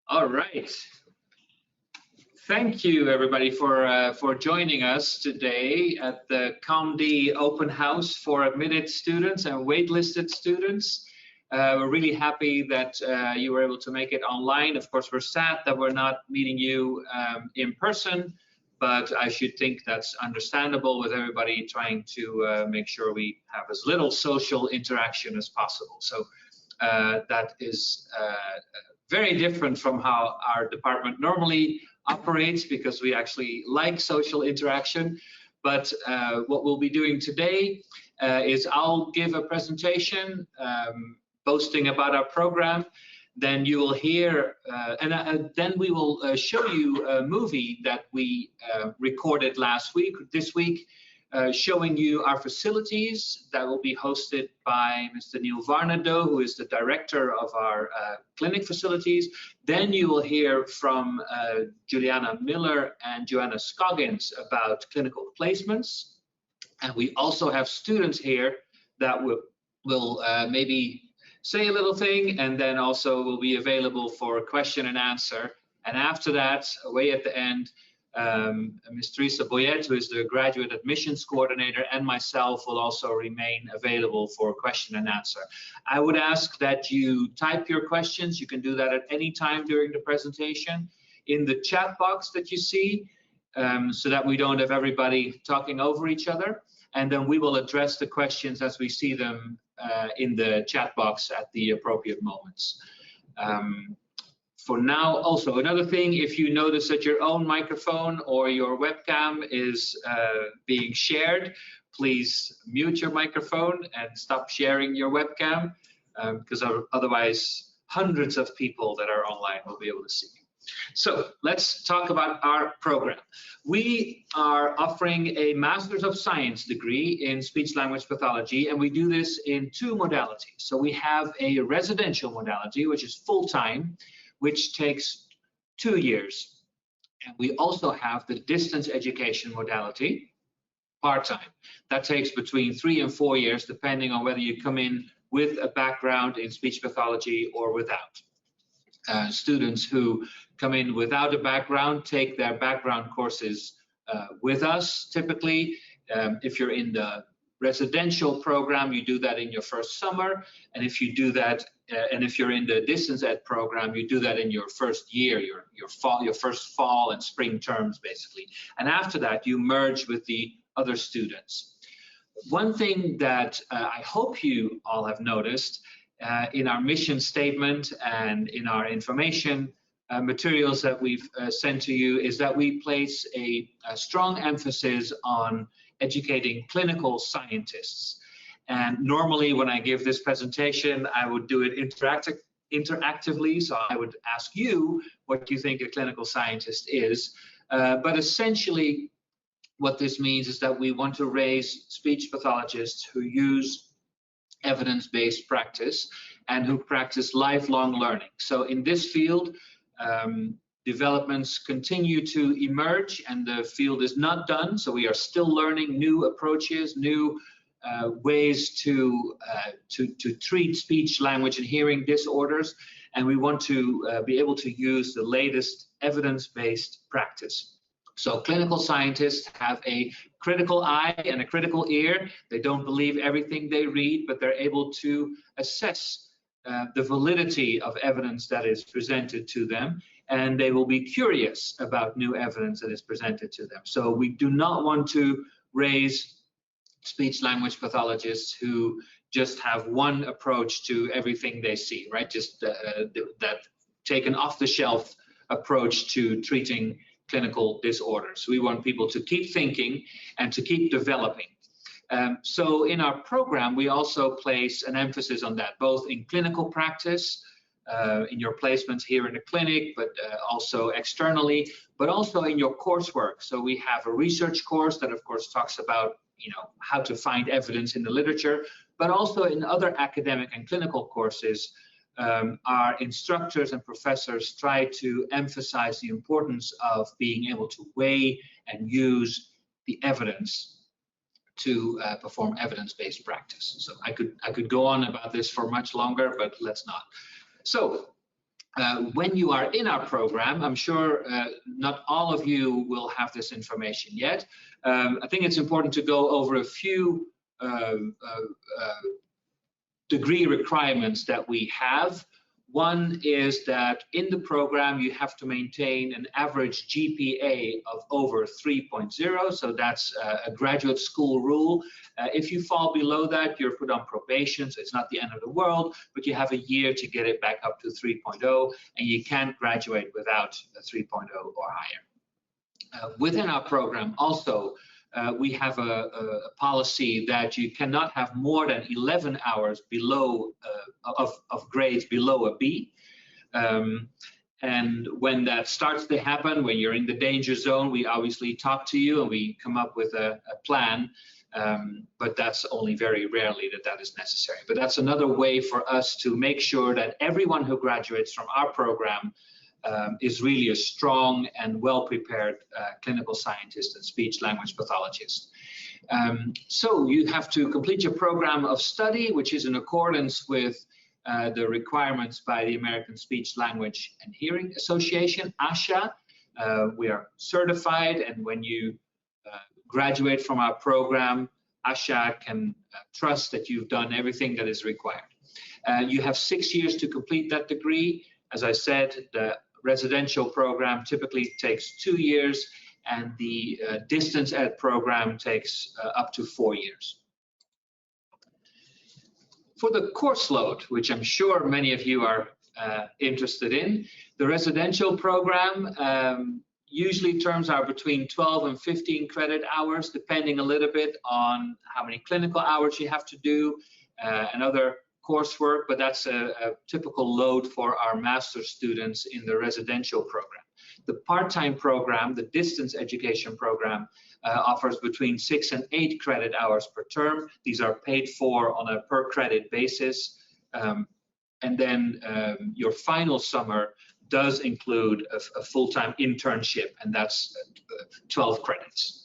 All right. Thank you, everybody, for joining us today at the ComD Open House for admitted students and waitlisted students. We're really happy that you were able to make it online. Of course, we're sad that we're not meeting you in person, but I should think that's understandable with everybody trying to make sure we have as little social interaction as possible. So that is very different from how our department normally operates, because we actually like social interaction. But what we'll be doing today is I'll give a presentation boasting about our program. Then you will hear, then we will show you a movie that we recorded this week, showing you our facilities. That will be hosted by Mr. Neil Varnado, who is the director of our clinic facilities. Then you will hear from Juliana Miller and Joanna Scoggins about clinical placements. And we also have students here that will maybe say a little thing, and then also will be available for question and answer. And after that, away at the end, Ms. Teresa Boyette, who is the graduate admissions coordinator, and myself will also remain available for question and answer. I would ask that you type your questions. You can do that at any time during the presentation in the chat box that you see, so that we don't have everybody talking over each other. And then we will address the questions as we see them in the chat box at the appropriate moments. For now, also another thing, if you notice that your own microphone or your webcam is being shared, please mute your microphone and stop sharing your webcam, because otherwise hundreds of people that are online will be able to see you. So let's talk about our program. We are offering a Master's of Science degree in Speech-Language Pathology, and we do this in two modalities. So we have a residential modality, which is full-time, which takes 2 years. And we also have the distance education modality, part-time. That takes between 3 and 4 years, depending on whether you come in with a background in speech pathology or without. Students who come in without a background take their background courses with us, typically. If you're in the residential program, you do that in your first summer, and if you do that, and if you're in the distance ed program, you do that in your first year, your first fall and spring terms, basically. And after that, you merge with the other students. One thing that I hope you all have noticed in our mission statement and in our information materials that we've sent to you is that we place a strong emphasis on educating clinical scientists. And normally when I give this presentation, I would do it interactively. So I would ask you what you think a clinical scientist is. But essentially what this means is that we want to raise speech pathologists who use evidence-based practice and who practice lifelong learning. So in this field, developments continue to emerge, and the field is not done. So we are still learning new approaches, new ways to treat speech, language, and hearing disorders, and we want to be able to use the latest evidence-based practice. So clinical scientists have a critical eye and a critical ear. They don't believe everything they read, but they're able to assess the validity of evidence that is presented to them, and they will be curious about new evidence that is presented to them. So we do not want to raise speech-language pathologists who just have one approach to everything they see, right? Just that take an off-the-shelf approach to treating clinical disorders. We want people to keep thinking and to keep developing. So in our program, we also place an emphasis on that, both in clinical practice, in your placements here in the clinic, but also externally, but also in your coursework. So we have a research course that, of course, talks about how to find evidence in the literature, but also in other academic and clinical courses, our instructors and professors try to emphasize the importance of being able to weigh and use the evidence to perform evidence-based practice. So I could go on about this for much longer, but let's not. So when you are in our program, I'm sure not all of you will have this information yet. I think it's important to go over a few degree requirements that we have. One is that in the program you have to maintain an average GPA of over 3.0, so that's a graduate school rule. If you fall below that, you're put on probation, so it's not the end of the world, but you have a year to get it back up to 3.0, and you can't graduate without a 3.0 or higher. Within our program also, we have a policy that you cannot have more than 11 hours below of grades below a B. And when that starts to happen, when you're in the danger zone, we obviously talk to you and we come up with a plan. But that's only very rarely that is necessary. But that's another way for us to make sure that everyone who graduates from our program is really a strong and well-prepared clinical scientist and speech-language pathologist. So you have to complete your program of study, which is in accordance with the requirements by the American Speech, Language and Hearing Association, ASHA. We are certified, and when you graduate from our program, ASHA can trust that you've done everything that is required. You have 6 years to complete that degree. As I said, the residential program typically takes 2 years, and the distance ed program takes up to 4 years. For the course load, which I'm sure many of you are interested in, the residential program usually terms are between 12 and 15 credit hours, depending a little bit on how many clinical hours you have to do and other coursework, but that's a typical load for our master's students in the residential program. The part-time program, the distance education program, offers between 6 and 8 credit hours per term. These are paid for on a per credit basis. And then your final summer does include a full-time internship, and that's 12 credits.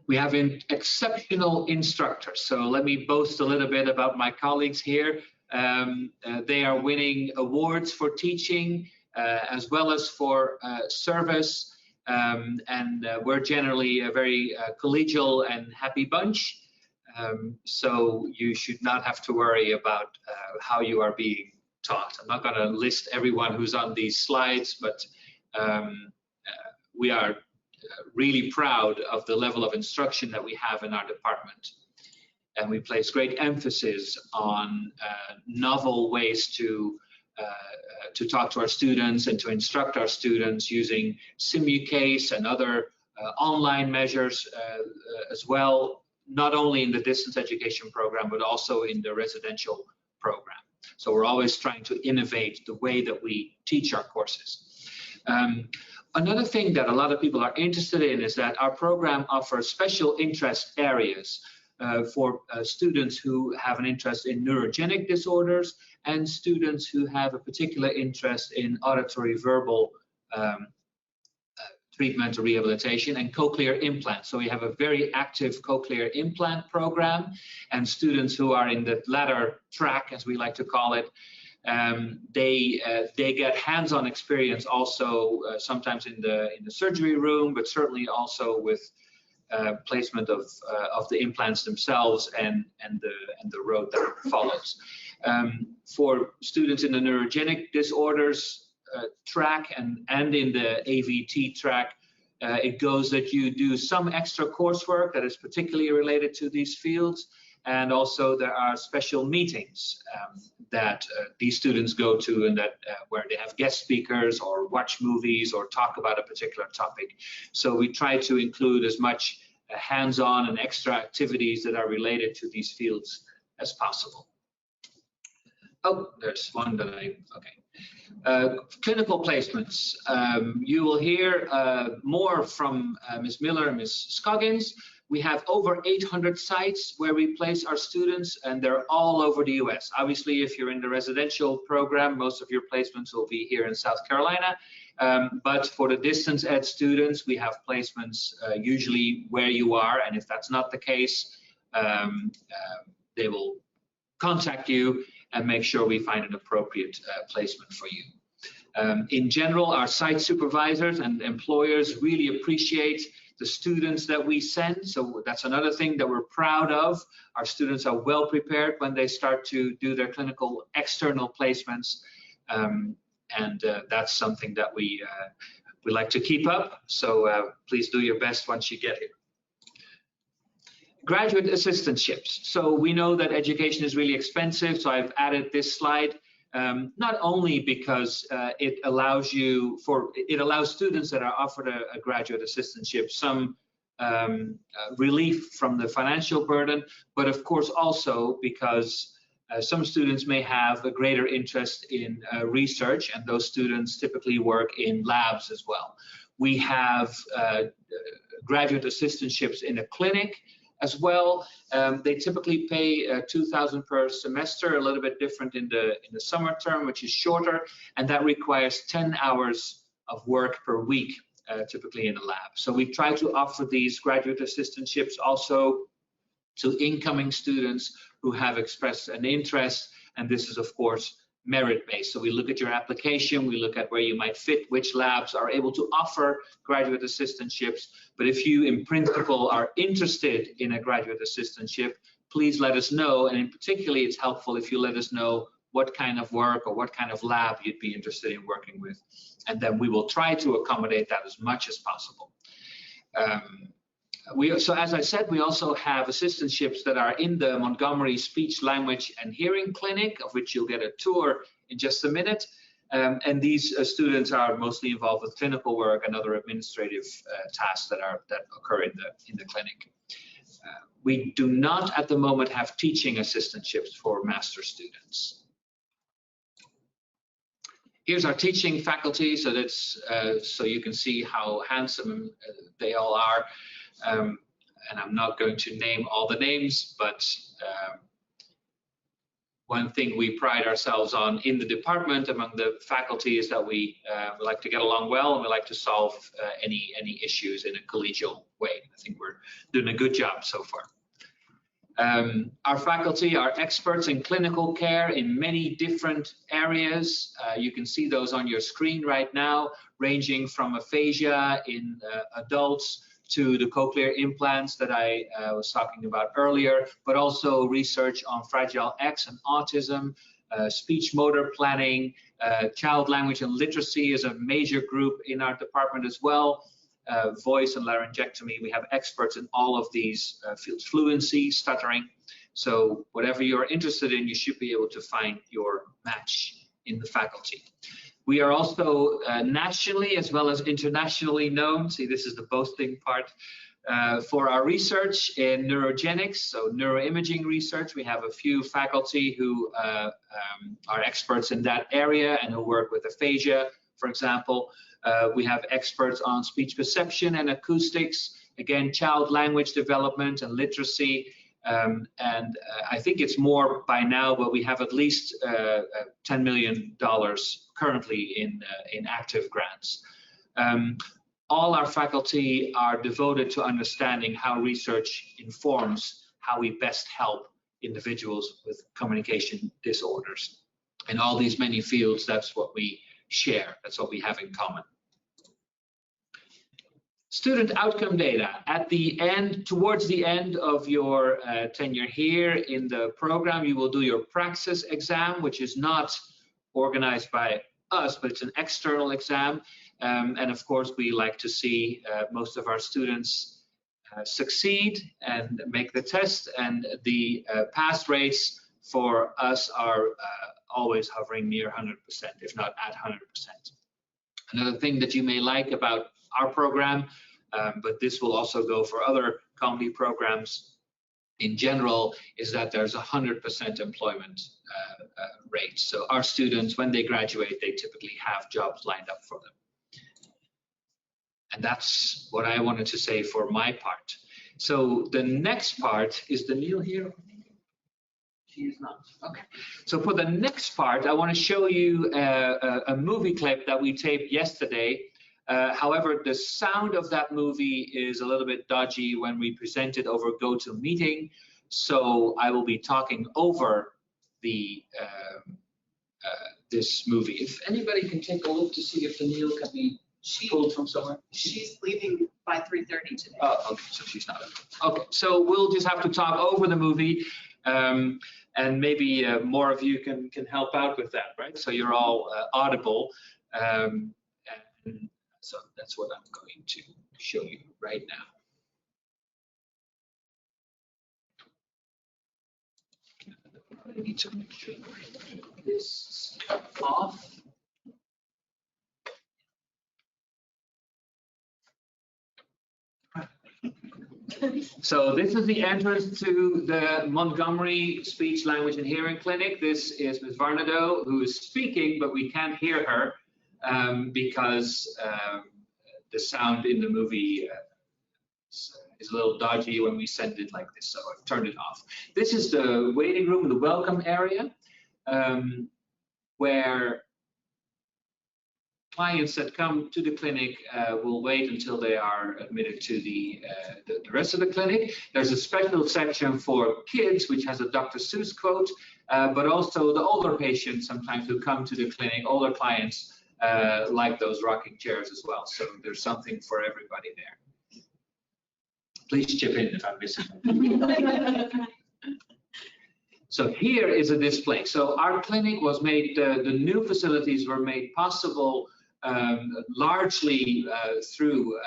We have exceptional instructors. So let me boast a little bit about my colleagues here. They are winning awards for teaching as well as for service. And we're generally a very collegial and happy bunch. So you should not have to worry about how you are being taught. I'm not going to list everyone who's on these slides, but we are really proud of the level of instruction that we have in our department. And we place great emphasis on novel ways to talk to our students and to instruct our students using SimuCase and other online measures as well, not only in the distance education program, but also in the residential program. So we're always trying to innovate the way that we teach our courses. Another thing that a lot of people are interested in is that our program offers special interest areas for students who have an interest in neurogenic disorders and students who have a particular interest in auditory verbal treatment or rehabilitation and cochlear implants. So we have a very active cochlear implant program, and students who are in the latter track, as we like to call it, they get hands-on experience also sometimes in the surgery room, but certainly also with placement of the implants themselves and the road that follows. For students in the neurogenic disorders track and in the AVT track, it goes that you do some extra coursework that is particularly related to these fields. And also there are special meetings that these students go to, and that where they have guest speakers or watch movies or talk about a particular topic. So we try to include as much hands-on and extra activities that are related to these fields as possible. Oh, there's one that okay. Clinical placements. You will hear more from Ms. Miller and Ms. Scoggins. We have over 800 sites where we place our students, and they're all over the US. Obviously, if you're in the residential program, most of your placements will be here in South Carolina. But for the distance ed students, we have placements usually where you are, and if that's not the case, they will contact you and make sure we find an appropriate placement for you. In general, our site supervisors and employers really appreciate the students that we send. So that's another thing that we're proud of. Our students are well prepared when they start to do their clinical external placements. That's something that we like to keep up. So please do your best once you get here. Graduate assistantships. So we know that education is really expensive. So I've added this slide. Not only because it allows students that are offered a graduate assistantship some relief from the financial burden, but of course also because some students may have a greater interest in research, and those students typically work in labs as well. We have graduate assistantships in a clinic as well. They typically pay $2,000 per semester, a little bit different in the summer term, which is shorter, and that requires 10 hours of work per week, typically in a lab. So we try to offer these graduate assistantships also to incoming students who have expressed an interest, and this is of course merit-based. So we look at your application, we look at where you might fit, which labs are able to offer graduate assistantships. But if you in principle are interested in a graduate assistantship, please let us know. And in particularly, it's helpful if you let us know what kind of work or what kind of lab you'd be interested in working with. And then we will try to accommodate that as much as possible. So as I said, we also have assistantships that are in the Montgomery Speech, Language and Hearing Clinic, of which you'll get a tour in just a minute. And these students are mostly involved with clinical work and other administrative tasks that occur in the clinic. We do not at the moment have teaching assistantships for master students. Here's our teaching faculty, so that's so you can see how handsome they all are. And I'm not going to name all the names, but one thing we pride ourselves on in the department among the faculty is that we like to get along well, and we like to solve any issues in a collegial way. I think we're doing a good job so far. Our faculty are experts in clinical care in many different areas. You can see those on your screen right now, ranging from aphasia in adults to the cochlear implants that I was talking about earlier, but also research on Fragile X and autism, speech motor planning, child language and literacy is a major group in our department as well, voice and laryngectomy. We have experts in all of these fields, fluency, stuttering. So whatever you're interested in, you should be able to find your match in the faculty. We are also nationally as well as internationally known. See, this is the boasting part for our research in neurogenics, so neuroimaging research. We have a few faculty who are experts in that area and who work with aphasia, for example. We have experts on speech perception and acoustics, again, child language development and literacy. I think it's more by now, but we have at least $10 million currently in active grants. All our faculty are devoted to understanding how research informs how we best help individuals with communication disorders. In all these many fields, that's what we share, that's what we have in common. Student outcome data. At the end, towards the end of your tenure here in the program, you will do your Praxis exam, which is not organized by us, but it's an external exam. And of course, we like to see most of our students succeed and make the test. And the pass rates for us are always hovering near 100%, if not at 100%. Another thing that you may like about our program, but this will also go for other comedy programs in general, is that there's 100% employment rate. So our students, when they graduate, they typically have jobs lined up for them. And that's what I wanted to say for my part. So the next part is the Neil here. She is not. Okay. So for the next part, I want to show you a movie clip that we taped yesterday. However, the sound of that movie is a little bit dodgy when we present it over GoToMeeting. So I will be talking over the this movie. If anybody can take a look to see if the needle can be pulled from somewhere. She's leaving by 3:30 today. Oh, okay, so she's not. Okay, so we'll just have to talk over the movie, and maybe more of you can help out with that, right? So you're all audible, and so that's what I'm going to show you right now. I need to make sure this is off. So this is the entrance to the Montgomery Speech, Language and Hearing Clinic. This is Ms. Varnado, who is speaking, but we can't hear her because the sound in the movie is a little dodgy when we send it like this, so I've turned it off. This is the waiting room, the welcome area, where clients that come to the clinic will wait until they are admitted to the rest of the clinic. There's a special section for kids, which has a Dr. Seuss quote, but also the older patients sometimes who come to the clinic, older clients like those rocking chairs as well. So there's something for everybody there. Please chip in if I'm missing. So here is a display. So our clinic was made, the new facilities were made possible largely through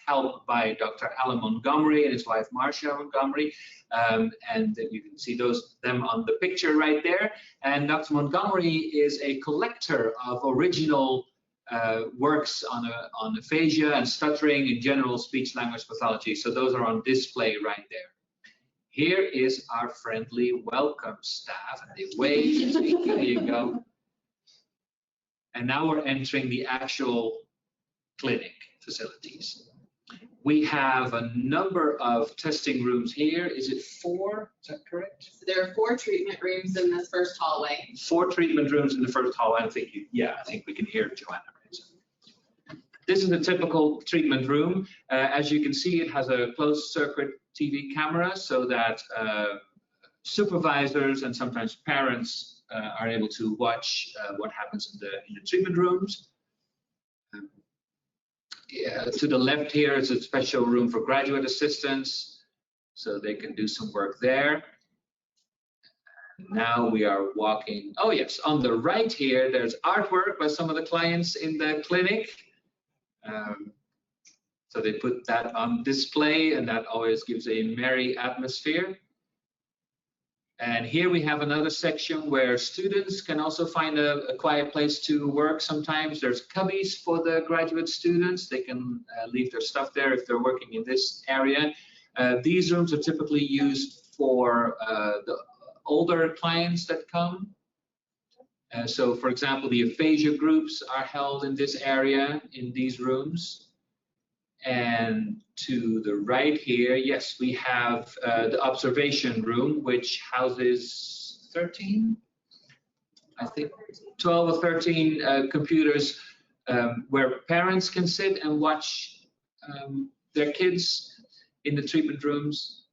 help by Dr. Alan Montgomery and his wife Marcia Montgomery, and you can see them on the picture right there. And Dr. Montgomery is a collector of original works on aphasia and stuttering in general speech-language pathology. So those are on display right there. Here is our friendly welcome staff, and they wave. There you go. And now we're entering the actual clinic facilities. We have a number of testing rooms here. Is it 4? Is that correct? So there are 4 treatment rooms in this first hallway. 4 treatment rooms in the first hallway. I think we can hear Joanna. This is a typical treatment room. As you can see, it has a closed circuit TV camera so that supervisors and sometimes parents are able to watch what happens in the treatment rooms. To the left here is a special room for graduate assistants, so they can do some work there. Now we are walking. Oh yes, on the right here, there's artwork by some of the clients in the clinic. So they put that on display, and that always gives a merry atmosphere. And here we have another section where students can also find a quiet place to work. Sometimes there's cubbies for the graduate students. They can leave their stuff there if they're working in this area. These rooms are typically used for the older clients that come. So for example, the aphasia groups are held in this area, in these rooms. And to the right here, yes, we have the observation room, which houses 13, I think 12 or 13 computers where parents can sit and watch their kids in the treatment rooms,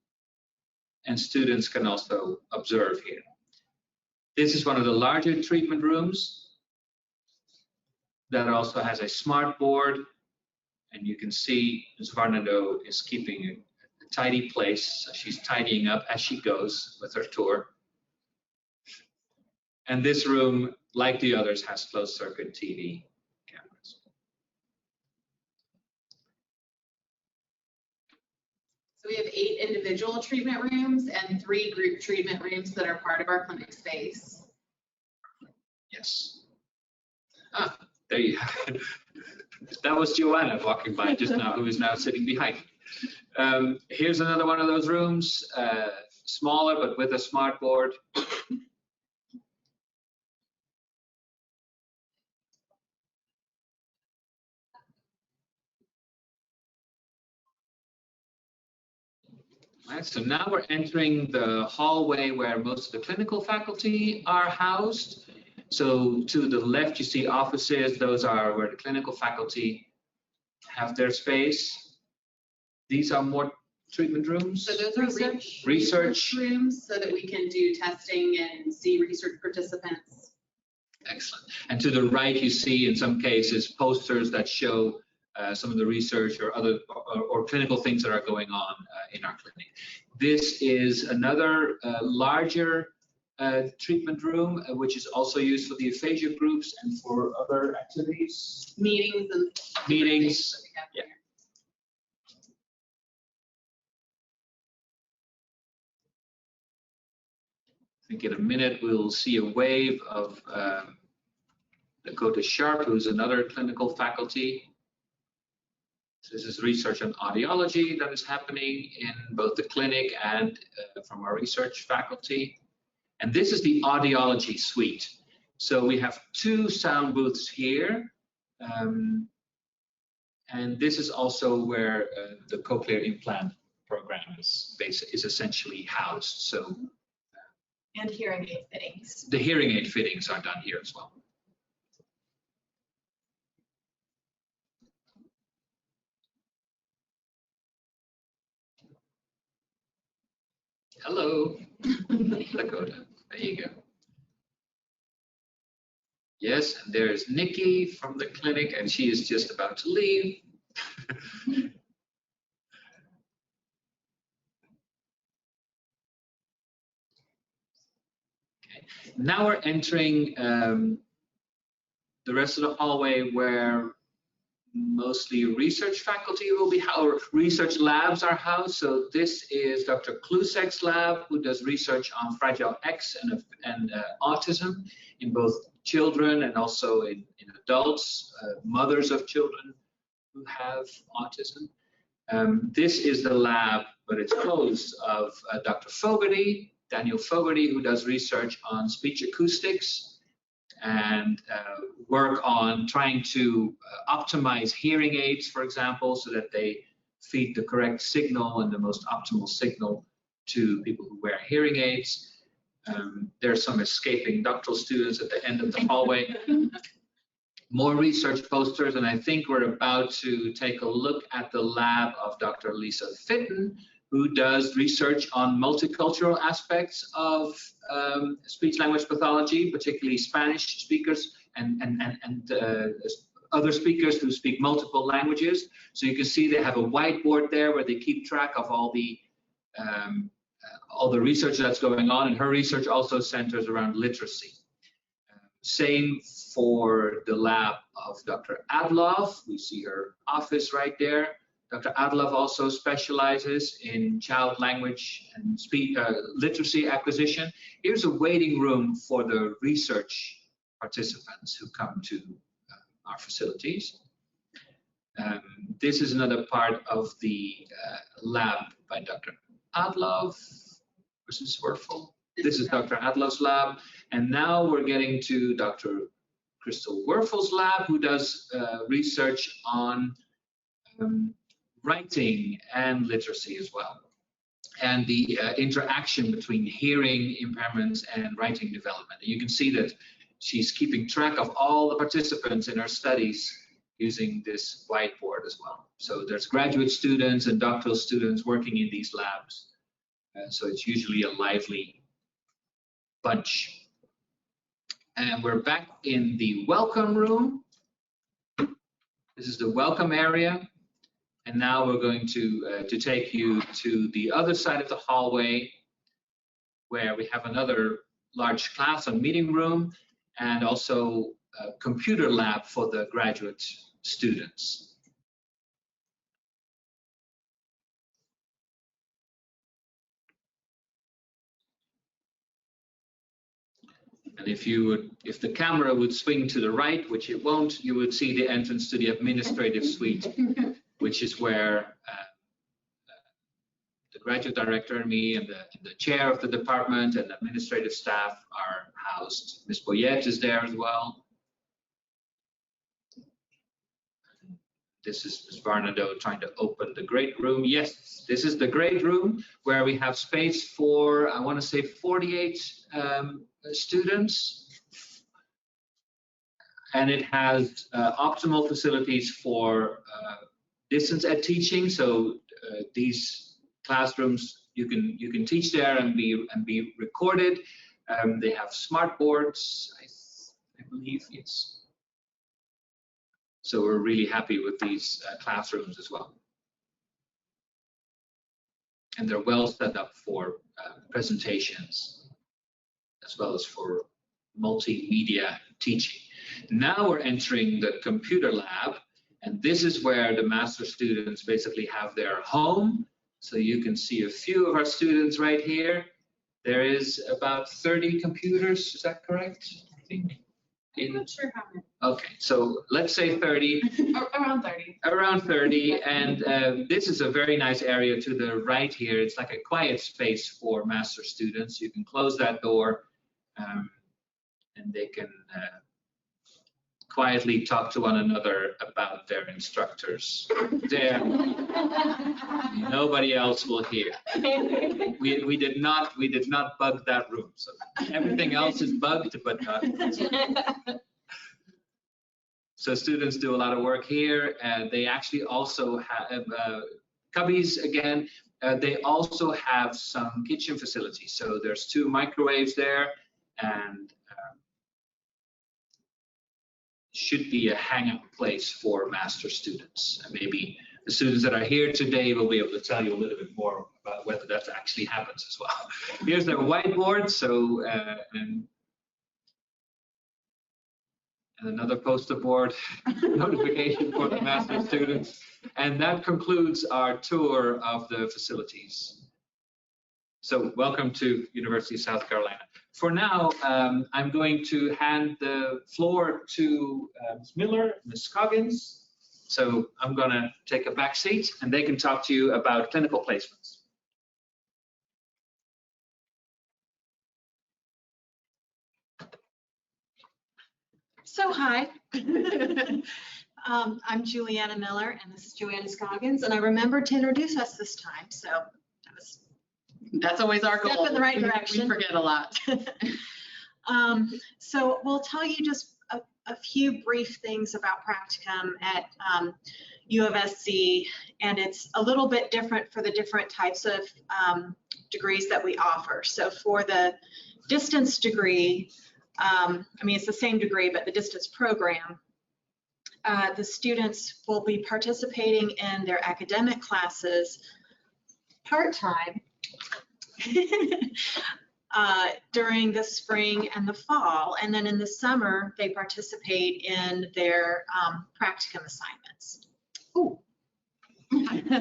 and students can also observe here. This is one of the larger treatment rooms that also has a smart board. And you can see Ms. Varnado is keeping a tidy place. So she's tidying up as she goes with her tour. And this room, like the others, has closed circuit TV cameras. So we have 8 individual treatment rooms and 3 group treatment rooms that are part of our clinic space. Yes. Ah, there you have it. That was Joanna walking by just now, who is now sitting behind. Here's another one of those rooms, smaller but with a smart board. Right, so now we're entering the hallway where most of the clinical faculty are housed. So to the left, you see offices. Those are where the clinical faculty have their space. These are more treatment rooms? So those are research rooms so that we can do testing and see research participants. Excellent. And to the right, you see in some cases posters that show some of the research or other or clinical things that are going on in our clinic. This is another larger treatment room, which is also used for the aphasia groups and for other activities. Meetings and meetings. Yeah. I think in a minute we'll see a wave of Dakota Sharp, who's another clinical faculty. This is research on audiology that is happening in both the clinic and from our research faculty. And this is the audiology suite. So we have 2 sound booths here. And this is also where the cochlear implant program is essentially housed. So, and hearing aid fittings. The hearing aid fittings are done here as well. Hello, Dakota. There you go. Yes, and there's Nikki from the clinic, and she is just about to leave. Okay. Now we're entering the rest of the hallway where mostly research faculty will be, or research labs are housed. So this is Dr. Klusek's lab, who does research on Fragile X and autism in both children and also in adults, mothers of children who have autism. This is the lab, but it's closed, of Dr. Fogarty, Daniel Fogarty, who does research on speech acoustics and work on trying to optimize hearing aids, for example, so that they feed the correct signal and the most optimal signal to people who wear hearing aids. There are some escaping doctoral students at the end of the hallway. More research posters, and I think we're about to take a look at the lab of Dr. Lisa Fitton, who does research on multicultural aspects of speech-language pathology, particularly Spanish speakers and other speakers who speak multiple languages. So you can see they have a whiteboard there where they keep track of all the research that's going on, and her research also centers around literacy. Same for the lab of Dr. Adloff. We see her office right there. Dr. Adloff also specializes in child language and literacy acquisition. Here's a waiting room for the research participants who come to our facilities. This is another part of the lab by Dr. Adloff. This is Werfel. This is Dr. Adloff's lab. And now we're getting to Dr. Crystal Werfel's lab, who does research on writing and literacy as well, and the interaction between hearing impairments and writing development. And you can see that she's keeping track of all the participants in her studies using this whiteboard as well. So there's graduate students and doctoral students working in these labs. So it's usually a lively bunch. And we're back in the welcome room. This is the welcome area. And now we're going to take you to the other side of the hallway, where we have another large class and meeting room, and also a computer lab for the graduate students. And if the camera would swing to the right, which it won't, you would see the entrance to the administrative suite, which is where the graduate director and me and the chair of the department and administrative staff are housed. Ms. Boyette is there as well. This is Ms. Barnado trying to open the great room. Yes, this is the great room where we have space for, I want to say, 48 students. And it has optimal facilities for distance ed teaching. So these classrooms. You can teach there and be recorded. They have smart boards, I believe, yes. So we're really happy with these classrooms as well. And they're well set up for presentations as well as for multimedia teaching. Now we're entering the computer lab, and this is where the master students basically have their home. So you can see a few of our students right here. There is about 30 computers, is that correct? I think. I'm not sure how many. Okay, so let's say 30. Around 30. Around 30, and this is a very nice area to the right here. It's like a quiet space for master students. You can close that door, and they can quietly talk to one another about their instructors. There, nobody else will hear. We did not bug that room. So everything else is bugged, but not. So students do a lot of work here, and they actually also have cubbies again. They also have some kitchen facilities. So there's 2 microwaves there, and should be a hangout place for master students. And maybe the students that are here today will be able to tell you a little bit more about whether that actually happens as well. Here's their whiteboard. So and another poster board notification for the master students. And that concludes our tour of the facilities. So welcome to University of South Carolina. For now, I'm going to hand the floor to Ms. Miller, Ms. Coggins. So I'm going to take a back seat, and they can talk to you about clinical placements. So hi, I'm Juliana Miller, and this is Joanna Scoggins, and I remembered to introduce us this time, so That's always our goal. Step in the right direction. We forget a lot. So we'll tell you just a few brief things about practicum at UofSC, and it's a little bit different for the different types of degrees that we offer. So for the distance degree, I mean, it's the same degree, but the distance program, the students will be participating in their academic classes part-time during the spring and the fall, and then in the summer they participate in their practicum assignments. Ooh. And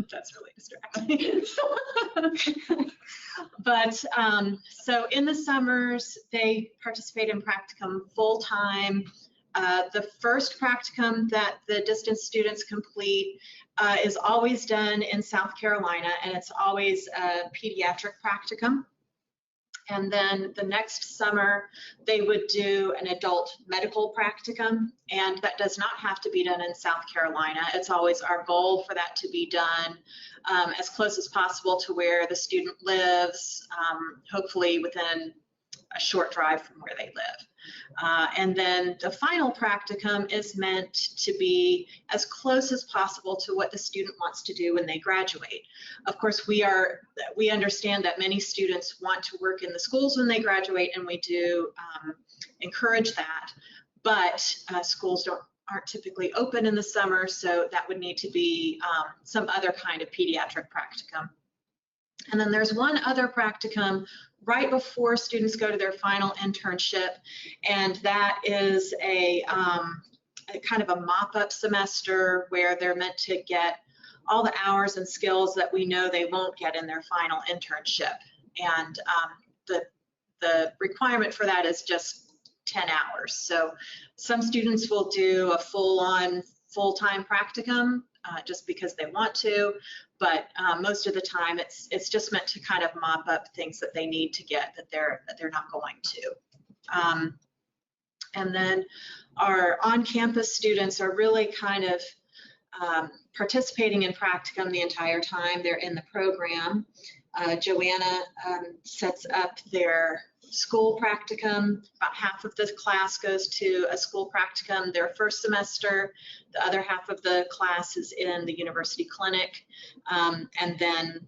that's really distracting. But so in the summers they participate in practicum full-time. The first practicum that the distance students complete is always done in South Carolina, and it's always a pediatric practicum. And then the next summer, they would do an adult medical practicum, and that does not have to be done in South Carolina. It's always our goal for that to be done as close as possible to where the student lives, hopefully within a short drive from where they live. And then the final practicum is meant to be as close as possible to what the student wants to do when they graduate. Of course, we understand that many students want to work in the schools when they graduate, and we do encourage that, but schools aren't typically open in the summer, so that would need to be some other kind of pediatric practicum. And then there's one other practicum right before students go to their final internship, and that is a kind of a mop-up semester where they're meant to get all the hours and skills that we know they won't get in their final internship. And the requirement for that is just 10 hours. So some students will do a full-on, full-time practicum just because they want to, but most of the time it's just meant to kind of mop up things that they need to get that they're not going to. And then our on-campus students are really kind of participating in practicum the entire time they're in the program. Joanna sets up their school practicum. About half of the class goes to a school practicum their first semester. The other half of the class is in the university clinic. And then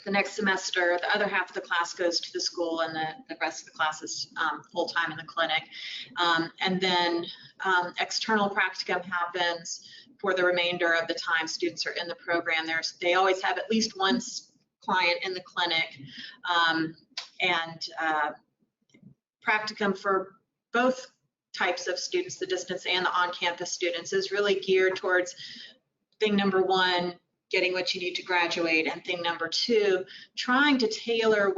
the next semester, the other half of the class goes to the school, and the rest of the class is full-time in the clinic. And then external practicum happens for the remainder of the time students are in the program. They always have at least one client in the clinic, and practicum for both types of students, the distance and the on-campus students, is really geared towards thing number one, getting what you need to graduate, and thing number two, trying to tailor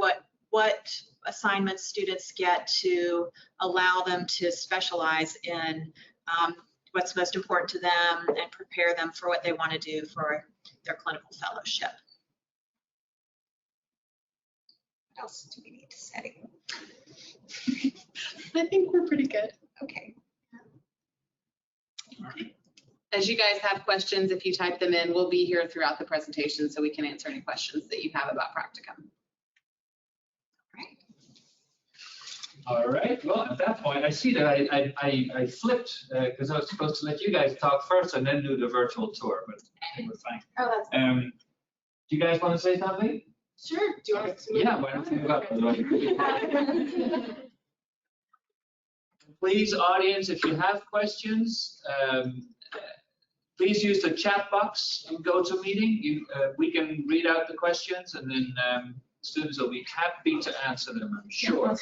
what assignments students get to allow them to specialize in what's most important to them and prepare them for what they want to do for their clinical fellowship. What else do we need to say? I think we're pretty good. Okay. As you guys have questions, if you type them in, we'll be here throughout the presentation so we can answer any questions that you have about practicum. All right, well, at that point, I see that I flipped because I was supposed to let you guys talk first and then do the virtual tour, but I think we're fine. Oh, that's Do you guys want to say something? sure. Do you want us to move? Yeah, why don't you move up? Please, audience, if you have questions, please use the chat box in GoToMeeting. We can read out the questions, and then students will be happy to answer them, I'm sure.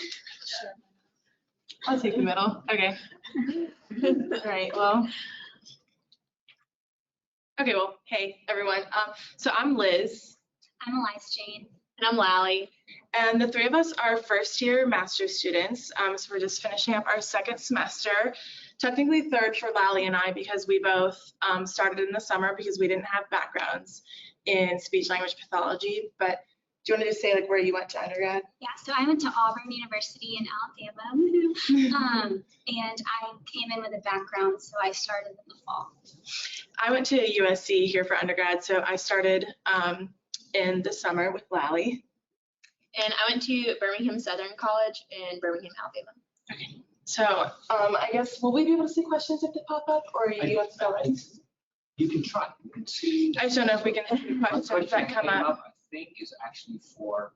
I'll take the middle. Okay. All right. Well. Okay. Well, hey everyone. So I'm Liz. I'm Elise Jane. And I'm Lally. And the three of us are first-year master's students. So we're just finishing up our second semester. Technically third for Lally and I, because we both started in the summer because we didn't have backgrounds in speech-language pathology. But do you want to just say like where you went to undergrad? Yeah, so I went to Auburn University in Alabama, and I came in with a background, so I started in the fall. I went to UofSC here for undergrad, so I started in the summer with Lally. And I went to Birmingham Southern College in Birmingham, Alabama. Okay. So I guess, will we be able to see questions if they pop up, or you have to go right? You can try. You can see. I just don't know if we can see questions that come up. I think is actually for.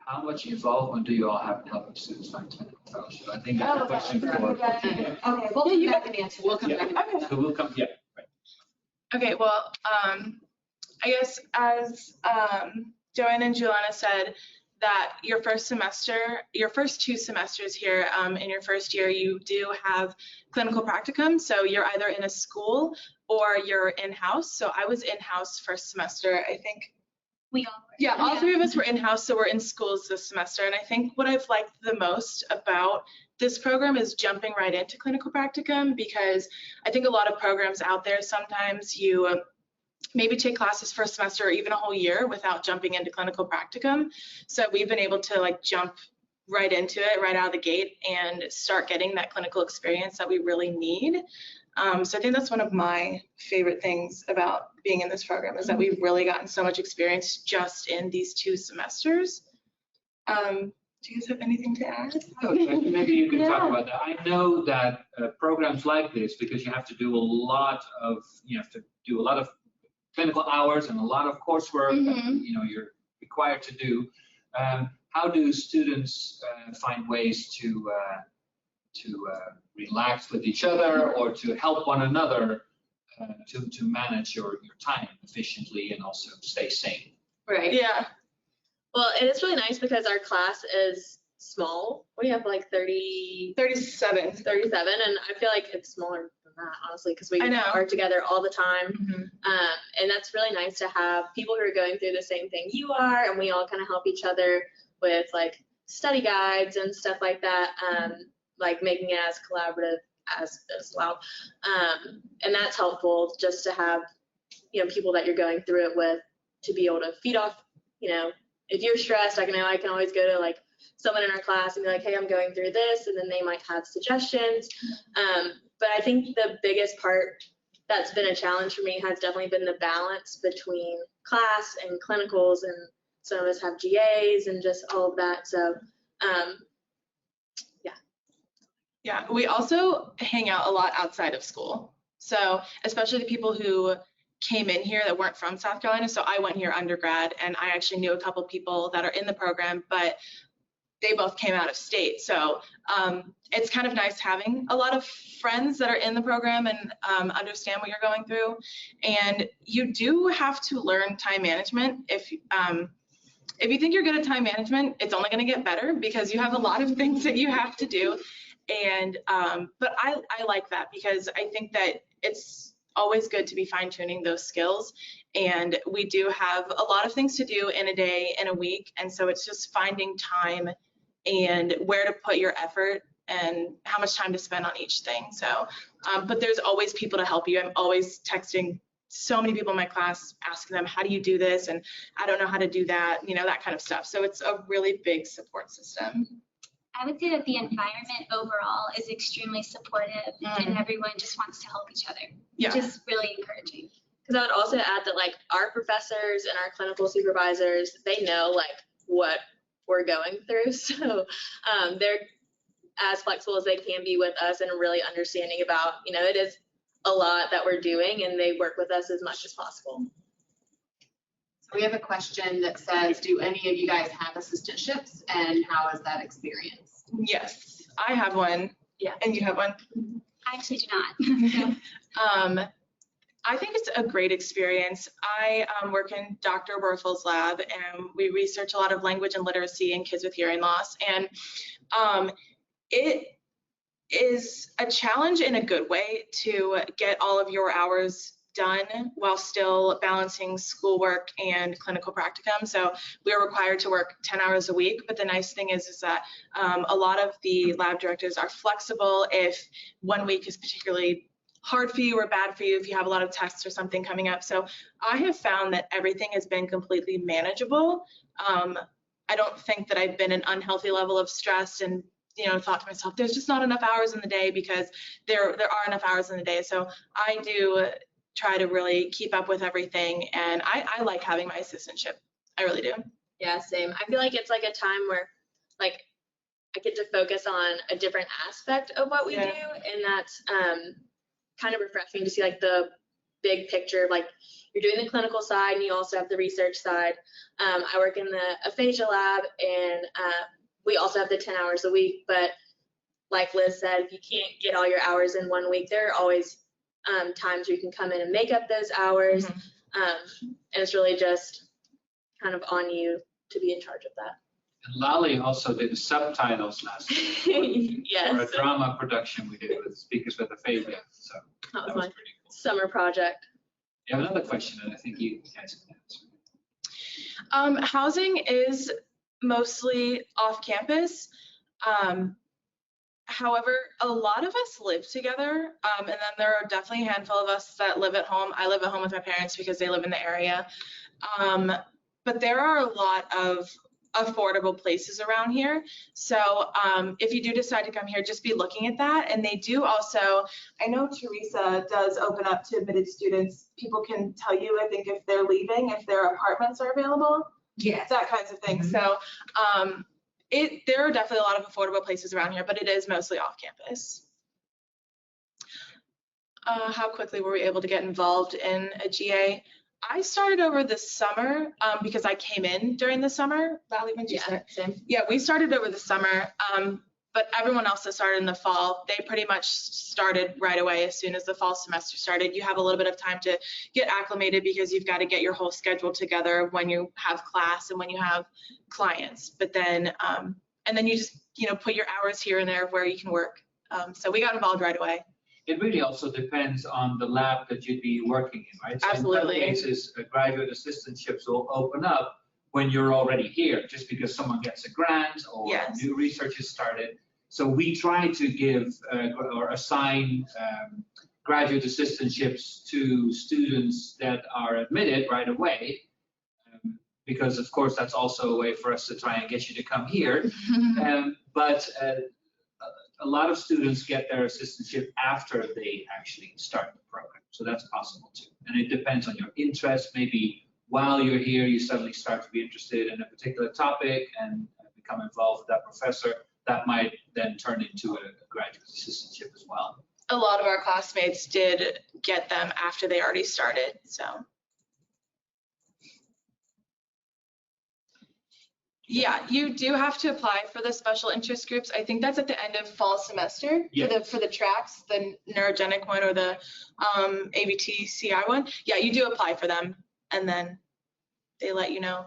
How much involvement do you all have in helping students find clinical fellowship? I think that's a question for. Okay, we'll come back and answer. We'll come back and answer. So we'll come, yeah, right. Okay, well, I guess as Joanne and Juliana said, that your first two semesters here in your first year, you do have clinical practicum. So you're either in a school or you're in-house. So I was in-house first semester, I think. We all were. Yeah, all three of us were in-house, so we're in schools this semester. And I think what I've liked the most about this program is jumping right into clinical practicum, because I think a lot of programs out there, sometimes you maybe take classes for a semester or even a whole year without jumping into clinical practicum. So we've been able to like jump right into it right out of the gate and start getting that clinical experience that we really need. So I think that's one of my favorite things about being in this program, is that we've really gotten so much experience just in these 2 semesters. Do you guys have anything to add? Maybe you can talk about that. I know that programs like this, because you have to do a lot of clinical hours and a lot of coursework that you're required to do. How do students find ways to relax with each other or to help one another to manage your time efficiently and also stay sane? Right. Yeah. Well, it is really nice because our class is small. We have like 37, and I feel like it's smaller than that, honestly, because we I know. are together all the time. Mm-hmm. And that's really nice to have people who are going through the same thing you are, and we all kind of help each other with like study guides and stuff like that, like making it as collaborative as well. And that's helpful, just to have, people that you're going through it with, to be able to feed off, if you're stressed, I can always go to like someone in our class and be like, hey, I'm going through this, and then they might have suggestions. But I think the biggest part that's been a challenge for me, has definitely been the balance between class and clinicals, and some of us have GAs and just all of that. So yeah, we also hang out a lot outside of school. So especially the people who came in here that weren't from South Carolina. So I went here undergrad, and I actually knew a couple people that are in the program, but they both came out of state. So it's kind of nice having a lot of friends that are in the program and understand what you're going through. And you do have to learn time management. If you think you're good at time management, it's only going to get better because you have a lot of things that you have to do. And but I like that because I think that it's always good to be fine-tuning those skills. And we do have a lot of things to do in a day, in a week. And so it's just finding time and where to put your effort and how much time to spend on each thing. So, but there's always people to help you. I'm always texting so many people in my class, asking them, how do you do this? And I don't know how to do that, you know, that kind of stuff. So it's a really big support system. I would say that the environment overall is extremely supportive and everyone just wants to help each other, which is really encouraging. Because I would also add that like our professors and our clinical supervisors, they know like what we're going through. So they're as flexible as they can be with us and really understanding about, you know, it is a lot that we're doing, and they work with us as much as possible. So we have a question that says, do any of you guys have assistantships, and how is that experience? Yes, I have one. Yeah. And you have one? I actually do not. I think it's a great experience. I work in Dr. Werfel's lab, and we research a lot of language and literacy in kids with hearing loss. And it is a challenge in a good way to get all of your hours done while still balancing schoolwork and clinical practicum. So we're required to work 10 hours a week, but the nice thing is that a lot of the lab directors are flexible if one week is particularly hard for you or bad for you, if you have a lot of tests or something coming up. So I have found that everything has been completely manageable. I don't think that I've been an unhealthy level of stress and, you know, thought to myself, there's just not enough hours in the day, because there are enough hours in the day. So I do try to really keep up with everything, and I like having my assistantship. I really do. Yeah, same. I feel like it's like a time where like I get to focus on a different aspect of what we do, and that's kind of refreshing to see like the big picture. Like you're doing the clinical side and you also have the research side. I work in the Aphasia Lab, and we also have the 10 hours a week, but like Liz said, if you can't get all your hours in one week, there are always times where you can come in and make up those hours. And it's really just kind of on you to be in charge of that. And Lali also did the subtitles last week. Yes. For a drama production we did with Speakers with Aphasia. So that was my pretty cool. Summer project. You have another question that I think you guys can answer. Housing is mostly off campus. However, a lot of us live together, and then there are definitely a handful of us that live at home. I live at home with my parents because they live in the area. But there are a lot of affordable places around here. So if you do decide to come here, just be looking at that. And they do also, I know Teresa does open up to admitted students. People can tell you, I think, if they're leaving, if their apartments are available. Yes. That kinds of things. So there are definitely a lot of affordable places around here, but it is mostly off campus. How quickly were we able to get involved in a GA? I started over the summer because I came in during the summer. Valley, when did you start? Same. Yeah, we started over the summer, but everyone else that started in the fall, they pretty much started right away as soon as the fall semester started. You have a little bit of time to get acclimated because you've got to get your whole schedule together when you have class and when you have clients. But then, and then you just, put your hours here and there where you can work. So we got involved right away. It really also depends on the lab that you'd be working in, right? So Absolutely. in some cases, graduate assistantships will open up when you're already here, just because someone gets a grant or new research is started. So we try to give or assign graduate assistantships to students that are admitted right away, because of course that's also a way for us to try and get you to come here. But a lot of students get their assistantship after they actually start the program. So that's possible too. And it depends on your interest. Maybe while you're here, you suddenly start to be interested in a particular topic and become involved with that professor. That might then turn into a graduate assistantship as well. A lot of our classmates did get them after they already started, so. Yeah, you do have to apply for the special interest groups. I think that's at the end of fall semester. Yes. For the tracks, the neurogenic one or the ABT-CI one. Yeah, you do apply for them, and then they let you know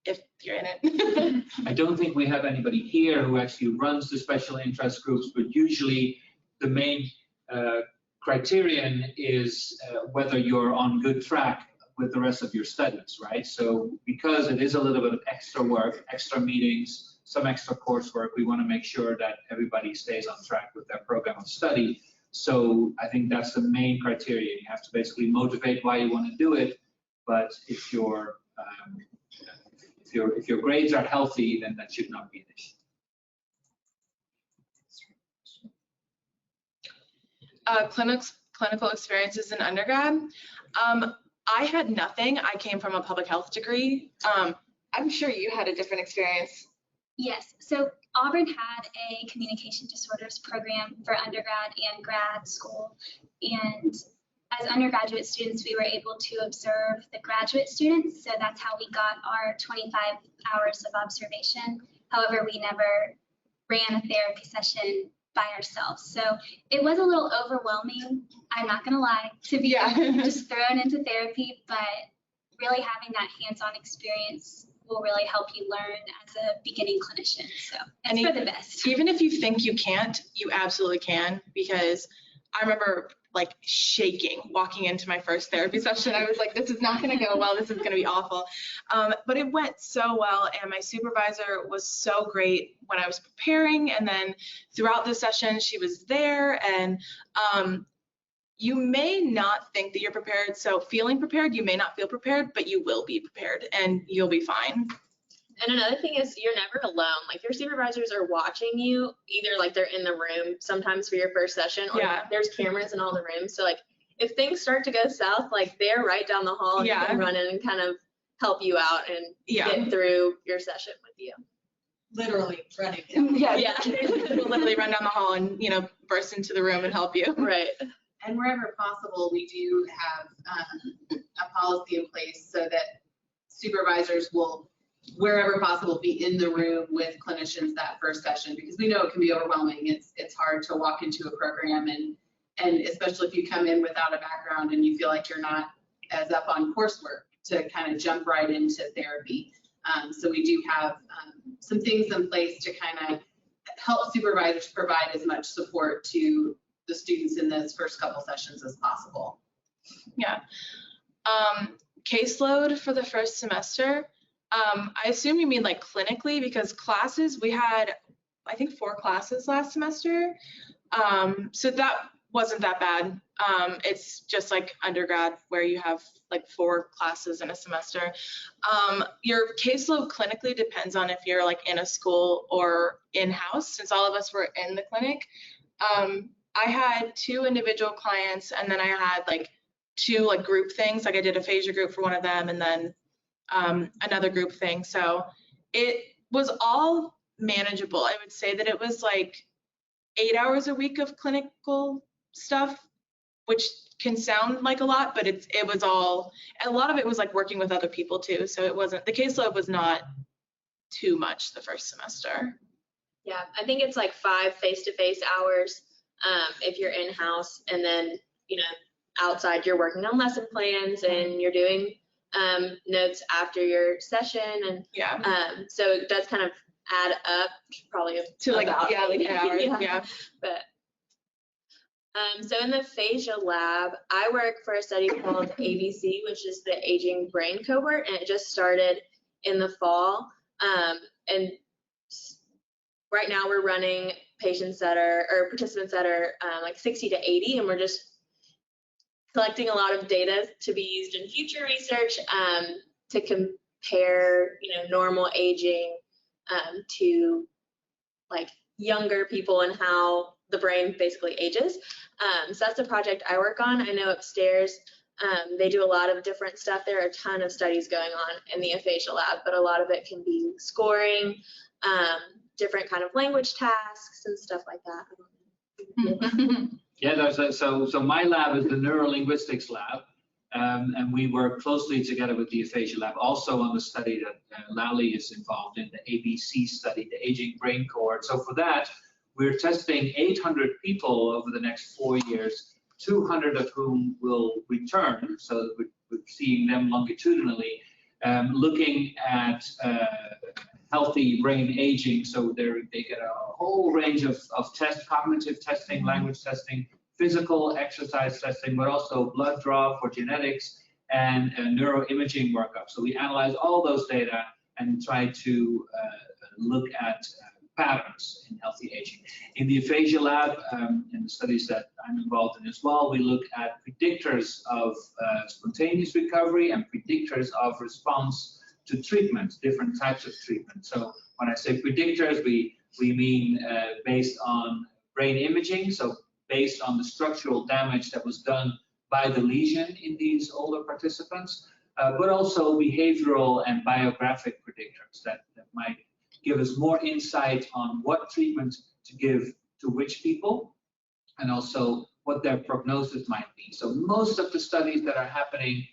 if you're in it. I don't think we have anybody here who actually runs the special interest groups, but usually the main criterion is whether you're on good track with the rest of your studies, right? So because it is a little bit of extra work, extra meetings, some extra coursework, we want to make sure that everybody stays on track with their program of study. So I think that's the main criteria. You have to basically motivate why you want to do it, but if your grades are healthy, then that should not be an issue. Clinical experiences in undergrad. I had nothing. I came from a public health degree. I'm sure you had a different experience. Yes, so Auburn had a communication disorders program for undergrad and grad school. And as undergraduate students, we were able to observe the graduate students. So that's how we got our 25 hours of observation. However, we never ran a therapy session by ourselves. So it was a little overwhelming, I'm not gonna lie, to be just thrown into therapy, but really having that hands-on experience will really help you learn as a beginning clinician. So it's for the best. Even if you think you can't, you absolutely can, because I remember like shaking walking into my first therapy session. I was like, this is not going to go well. This is going to be awful. But it went so well, and my supervisor was so great when I was preparing, and then throughout the session she was there. And you may not think that you're prepared, so feeling prepared, you may not feel prepared, but you will be prepared and you'll be fine. And another thing is you're never alone. Like, your supervisors are watching you, either like they're in the room sometimes for your first session, or there's cameras in all the rooms. So like if things start to go south, like they're right down the hall and you can run in and kind of help you out and get through your session with you. Literally running. We'll literally run down the hall and, you know, burst into the room and help you. Right. And wherever possible, we do have a policy in place so that supervisors will, wherever possible, be in the room with clinicians that first session, because we know it can be overwhelming. It's hard to walk into a program, and especially if you come in without a background and you feel like you're not as up on coursework, to kind of jump right into therapy. So we do have some things in place to kind of help supervisors provide as much support to the students in those first couple sessions as possible. Yeah. Caseload for the first semester. I assume you mean like clinically, because classes, we had, I think, 4 classes last semester. So that wasn't that bad. It's just like undergrad where you have like 4 classes in a semester. Your caseload clinically depends on if you're like in a school or in-house, since all of us were in the clinic. I had 2 individual clients, and then I had like 2 like group things. Like I did aphasia group for one of them, and then another group thing. So it was all manageable. I would say that it was like 8 hours a week of clinical stuff, which can sound like a lot, but it was all, and a lot of it was like working with other people too. So it wasn't, the caseload was not too much the first semester. Yeah, I think it's like 5 face-to-face hours if you're in-house, and then, you know, outside you're working on lesson plans and you're doing notes after your session, and so it does kind of add up probably to like like 8 hours. But so in the Aphasia Lab, I work for a study called ABC, which is the Aging Brain Cohort, and it just started in the fall. And right now we're running participants that are like 60 to 80, and we're just collecting a lot of data to be used in future research to compare, you know, normal aging to like younger people and how the brain basically ages. So that's the project I work on. I know upstairs they do a lot of different stuff. There are a ton of studies going on in the Aphasia Lab, but a lot of it can be scoring, different kind of language tasks and stuff like that. Yeah, so my lab is the Neurolinguistics Lab, and we work closely together with the Aphasia Lab, also on the study that Lally is involved in, the ABC study, the Aging Brain Cohort. So for that, we're testing 800 people over the next 4 years, 200 of whom will return, so we're seeing them longitudinally, looking at healthy brain aging. So they get a whole range of tests, cognitive testing, language testing, physical exercise testing, but also blood draw for genetics and neuroimaging workup. So we analyze all those data and try to look at patterns in healthy aging. In the Aphasia Lab, in the studies that I'm involved in as well, we look at predictors of spontaneous recovery and predictors of response to treatment, different types of treatment. So when I say predictors, we mean based on brain imaging, so based on the structural damage that was done by the lesion in these older participants, but also behavioral and biographic predictors that might give us more insight on what treatment to give to which people, and also what their prognosis might be. So most of the studies that are happening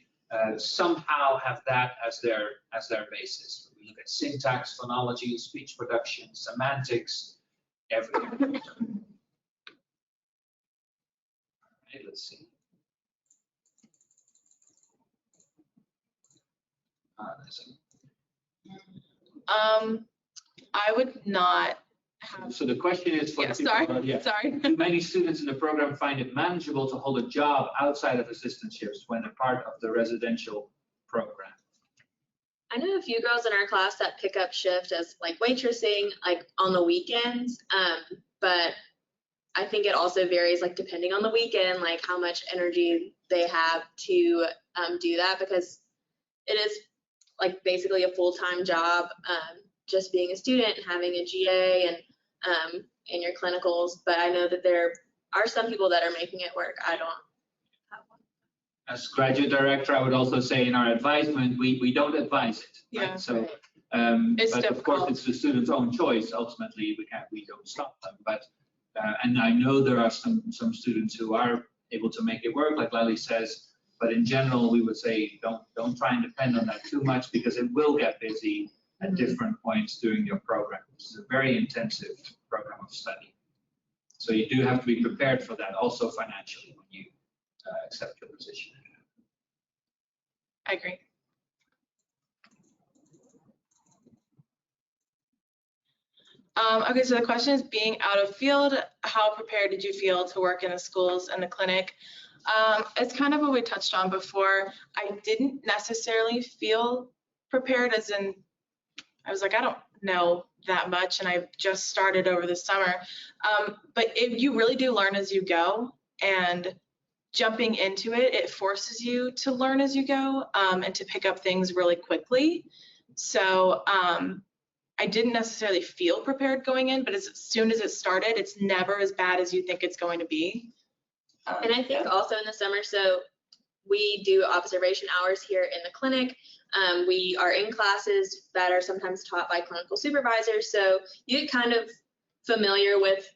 somehow have that as their basis. We look at syntax, phonology, speech production, semantics, everything. Okay, let's see. I would not have. So the question is for sorry. Do many students in the program find it manageable to hold a job outside of assistantships when they're part of the residential program? I know a few girls in our class that pick up shift as like waitressing, like on the weekends, but I think it also varies, like depending on the weekend, like how much energy they have to do that, because it is like basically a full-time job, just being a student, having a GA and your clinicals. But I know that there are some people that are making it work. I don't have one. As graduate director, I would also say in our advisement, we don't advise it. Right? Yeah. So, it's but difficult. of course, it's the student's own choice. Ultimately, we don't stop them. But and I know there are some students who are able to make it work, like Lally says. But in general, we would say don't try and depend on that too much, because it will get busy at different points during your program. This is a very intensive program of study. So you do have to be prepared for that, also financially, when you accept your position. I agree. Okay, so the question is, being out of field, how prepared did you feel to work in the schools and the clinic? It's kind of what we touched on before. I didn't necessarily feel prepared, as in I was like, I don't know that much and I've just started over the summer. But you really do learn as you go, and jumping into it, it forces you to learn as you go and to pick up things really quickly. So I didn't necessarily feel prepared going in, but as soon as it started, it's never as bad as you think it's going to be. And I think also in the summer, so we do observation hours here in the clinic. We are in classes that are sometimes taught by clinical supervisors. So you get kind of familiar with,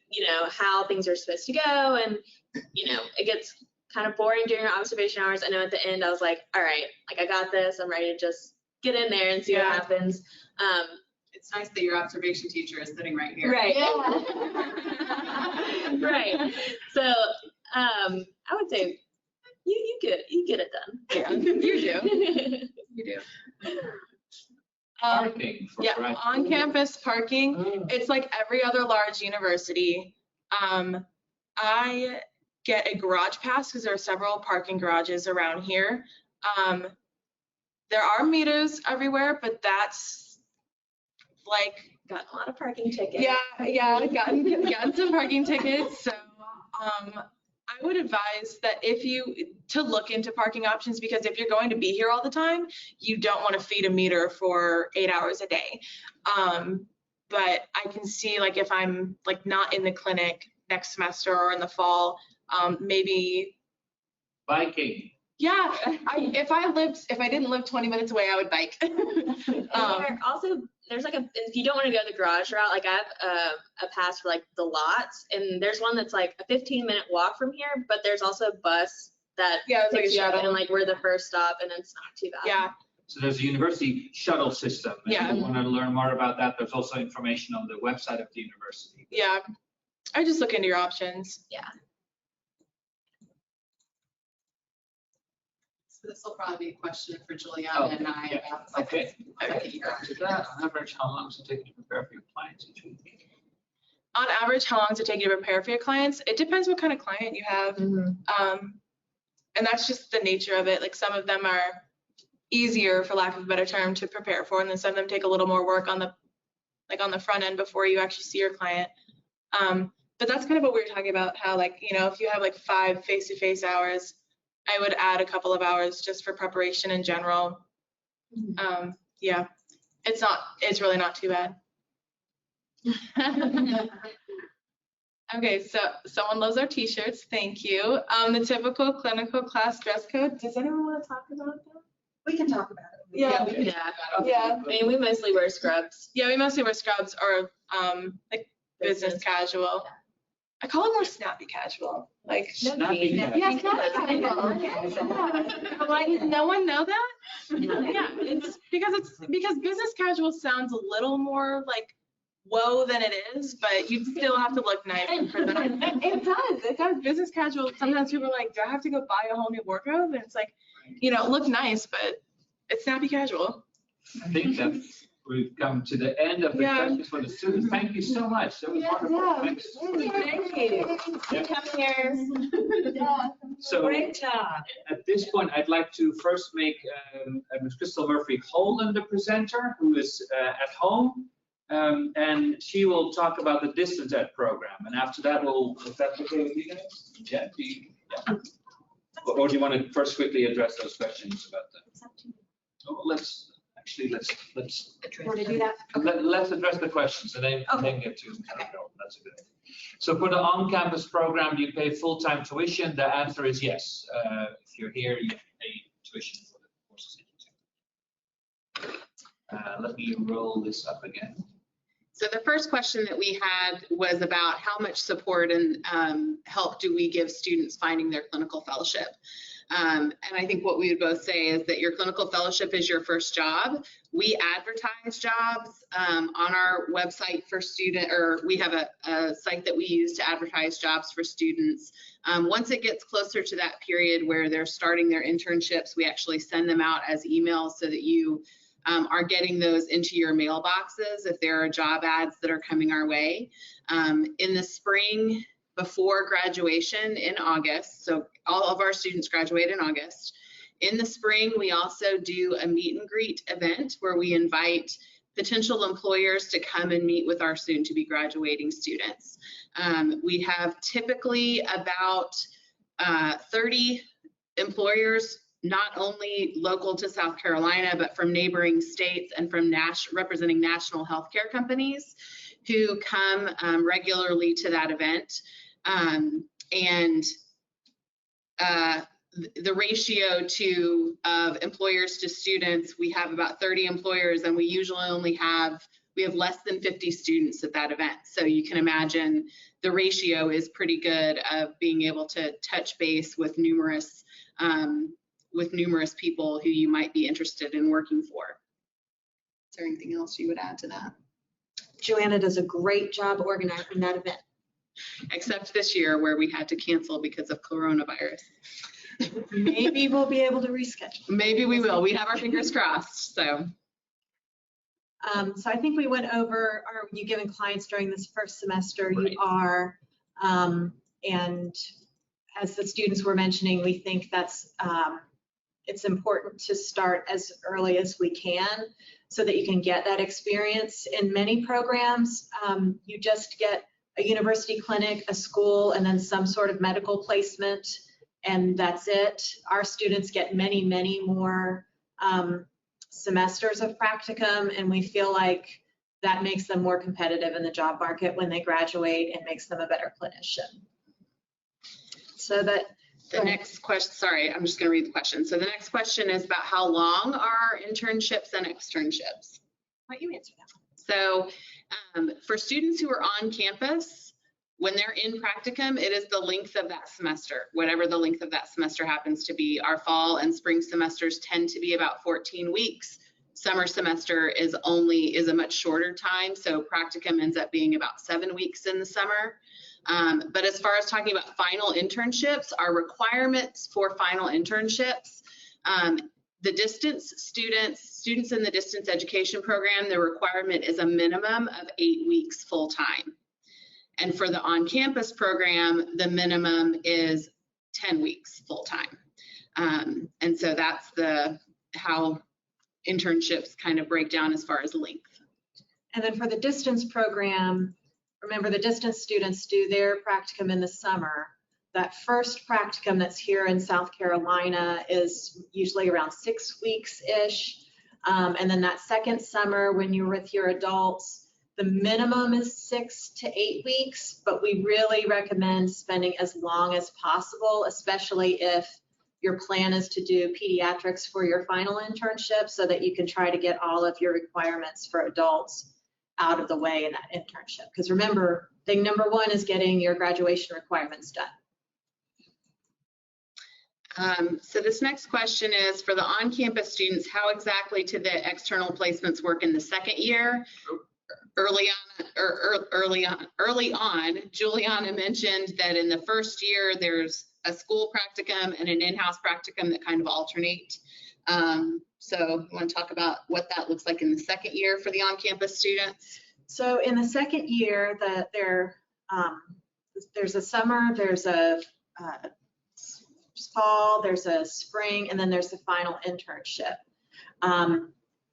how things are supposed to go. And, it gets kind of boring during your observation hours. I know at the end I was like, all right, like I got this. I'm ready to just get in there and see what happens. It's nice that your observation teacher is sitting right here. Right. Yeah. Right. So I would say you get it done. Yeah, you do. You do. Parking for on campus parking. It's like every other large university. I get a garage pass because there are several parking garages around here. There are meters everywhere, but that's like Got a lot of parking tickets. Yeah, gotten some parking tickets. So I would advise that to look into parking options, because if you're going to be here all the time, you don't want to feed a meter for 8 hours a day. but I can see like if I'm like not in the clinic next semester or in the fall, maybe Biking. yeah, if I didn't live 20 minutes away, I would bike. There's like if you don't want to go the garage route, like I have a pass for like the lots, and there's one that's like a 15-minute walk from here, but there's also a bus that it's like a takes you up, shuttle. and like we're the first stop, and it's not too bad. Yeah. So there's a university shuttle system. If Yeah. you want to learn more about that, there's also information on the website of the university. Yeah. I just look into your options. Yeah. So this will probably be a question for Juliana and I yeah. about second year. After that, on average, how long does it take you to prepare for your clients each week? On average, how long does it take you to prepare for your clients? It depends what kind of client you have. And that's just the nature of it. Like some of them are easier, for lack of a better term, to prepare for, and then some of them take a little more work on the front end before you actually see your client. But that's kind of what we were talking about, how like, you know, if you have like 5 face-to-face hours, I would add a couple of hours just for preparation in general. Yeah, it's really not too bad. Okay, so someone loves our t-shirts, thank you. The typical clinical class dress code, does anyone want to talk about that? We can talk about it. Yeah. Yeah. I mean, we mostly wear scrubs. Yeah, we mostly wear scrubs or like business casual. I call it more snappy casual. Like Snappy casual. yeah, snappy casual. Like, did no one know that? Yeah, it's because business casual sounds a little more like whoa than it is, but you still have to look nice and presentable. It does. Business casual, sometimes people are like, do I have to go buy a whole new wardrobe? And it's like, you know, look nice, but it's snappy casual. I think that we've come to the end of the questions for the students. Thank you so much. That was wonderful. Thanks. Thank you. Come here. So Great job. at this point, I'd like to first make Ms. Crystal Murphy Holden the presenter, who is at home. And she will talk about the distance ed program. And after that, if that's okay with you guys? Yeah. Or do you want to first quickly address those questions about that? Oh, let's Want to do that? let's address the questions and then get to that's a good idea. So for the on-campus program, do you pay full-time tuition? The answer is yes. If you're here, you pay tuition for the courses that you take. Let me roll this up again. So the first question that we had was about how much support and help do we give students finding their clinical fellowship. And I think what we would both say is that your clinical fellowship is your first job. We advertise jobs on our website for we have a site that we use to advertise jobs for students. Once it gets closer to that period where they're starting their internships, we actually send them out as emails so that you are getting those into your mailboxes if there are job ads that are coming our way. In the spring, before graduation in August, so all of our students graduate in August. In the spring, we also do a meet and greet event where we invite potential employers to come and meet with our soon to be graduating students. We have typically about 30 employers, not only local to South Carolina, but from neighboring states and from representing national healthcare companies who come regularly to that event. The ratio of employers to students, we have about 30 employers, and we usually we have less than 50 students at that event. So you can imagine the ratio is pretty good of being able to touch base with numerous people who you might be interested in working for. Is there anything else you would add to that? Joanna does a great job organizing that event. Except this year where we had to cancel because of coronavirus. Maybe we'll be able to reschedule. Maybe we will. We have our fingers crossed. So I think we went over, are you giving clients during this first semester? Right. You are. And as the students were mentioning, we think that's it's important to start as early as we can so that you can get that experience. In many programs, you just get a university clinic, a school, and then some sort of medical placement, and that's it. Our students get many, many more semesters of practicum, and we feel like that makes them more competitive in the job market when they graduate and makes them a better clinician. So that the next question, sorry, I'm just going to read the question. So the next question is about how long are internships and externships? Why don't you answer that one? So for students who are on campus, when they're in practicum, it is the length of that semester, whatever the length of that semester happens to be. Our fall and spring semesters tend to be about 14 weeks. Summer semester is a much shorter time, so practicum ends up being about 7 weeks in the summer. But as far as talking about final internships, our requirements for final internships, the distance students in the distance education program, the requirement is a minimum of 8 weeks full time. And for the on-campus program, the minimum is 10 weeks full time. And so that's how internships kind of break down as far as length. And then for the distance program, remember the distance students do their practicum in the summer. That first practicum that's here in South Carolina is usually around 6 weeks-ish. And then that second summer when you're with your adults, the minimum is 6 to 8 weeks, but we really recommend spending as long as possible, especially if your plan is to do pediatrics for your final internship so that you can try to get all of your requirements for adults out of the way in that internship. Because remember, thing number one is getting your graduation requirements done. So this next question is for the on-campus students, how exactly do the external placements work in the second year? Early on, Juliana mentioned that in the first year, there's a school practicum and an in-house practicum that kind of alternate. So you want to talk about what that looks like in the second year for the on-campus students? So in the second year, there's a summer, there's a fall, there's a spring, and then there's the final internship.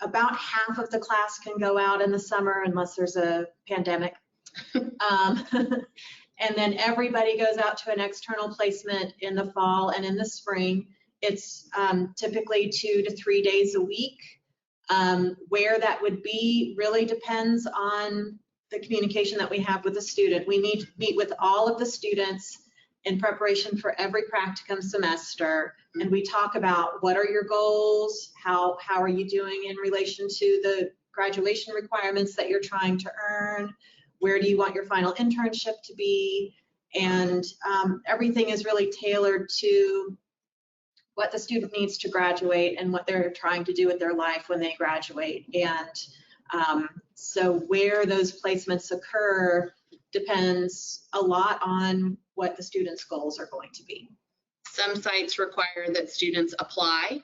About half of the class can go out in the summer unless there's a pandemic. And then everybody goes out to an external placement in the fall and in the spring. It's typically 2 to 3 days a week. Where that would be really depends on the communication that we have with the student. We need to meet with all of the students in preparation for every practicum semester, and we talk about what are your goals, how are you doing in relation to the graduation requirements that you're trying to earn, where do you want your final internship to be, and everything is really tailored to what the student needs to graduate and what they're trying to do with their life when they graduate. And so where those placements occur depends a lot on what the student's goals are going to be. Some sites require that students apply,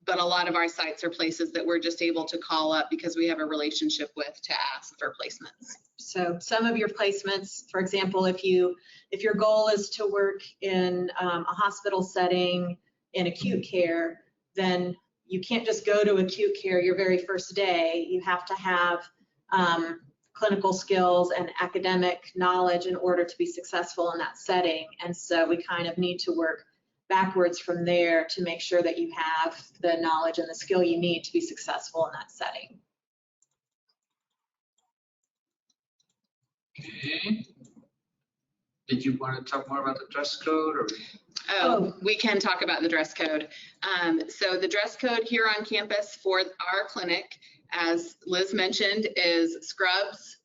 but a lot of our sites are places that we're just able to call up because we have a relationship with to ask for placements. So some of your placements, for example, if your goal is to work in a hospital setting in acute care, then you can't just go to acute care your very first day. You have to have clinical skills and academic knowledge in order to be successful in that setting. And so we kind of need to work backwards from there to make sure that you have the knowledge and the skill you need to be successful in that setting. Okay. Did you want to talk more about the dress code? Or? Oh, we can talk about the dress code. So the dress code here on campus for our clinic, as Liz mentioned, is scrubs.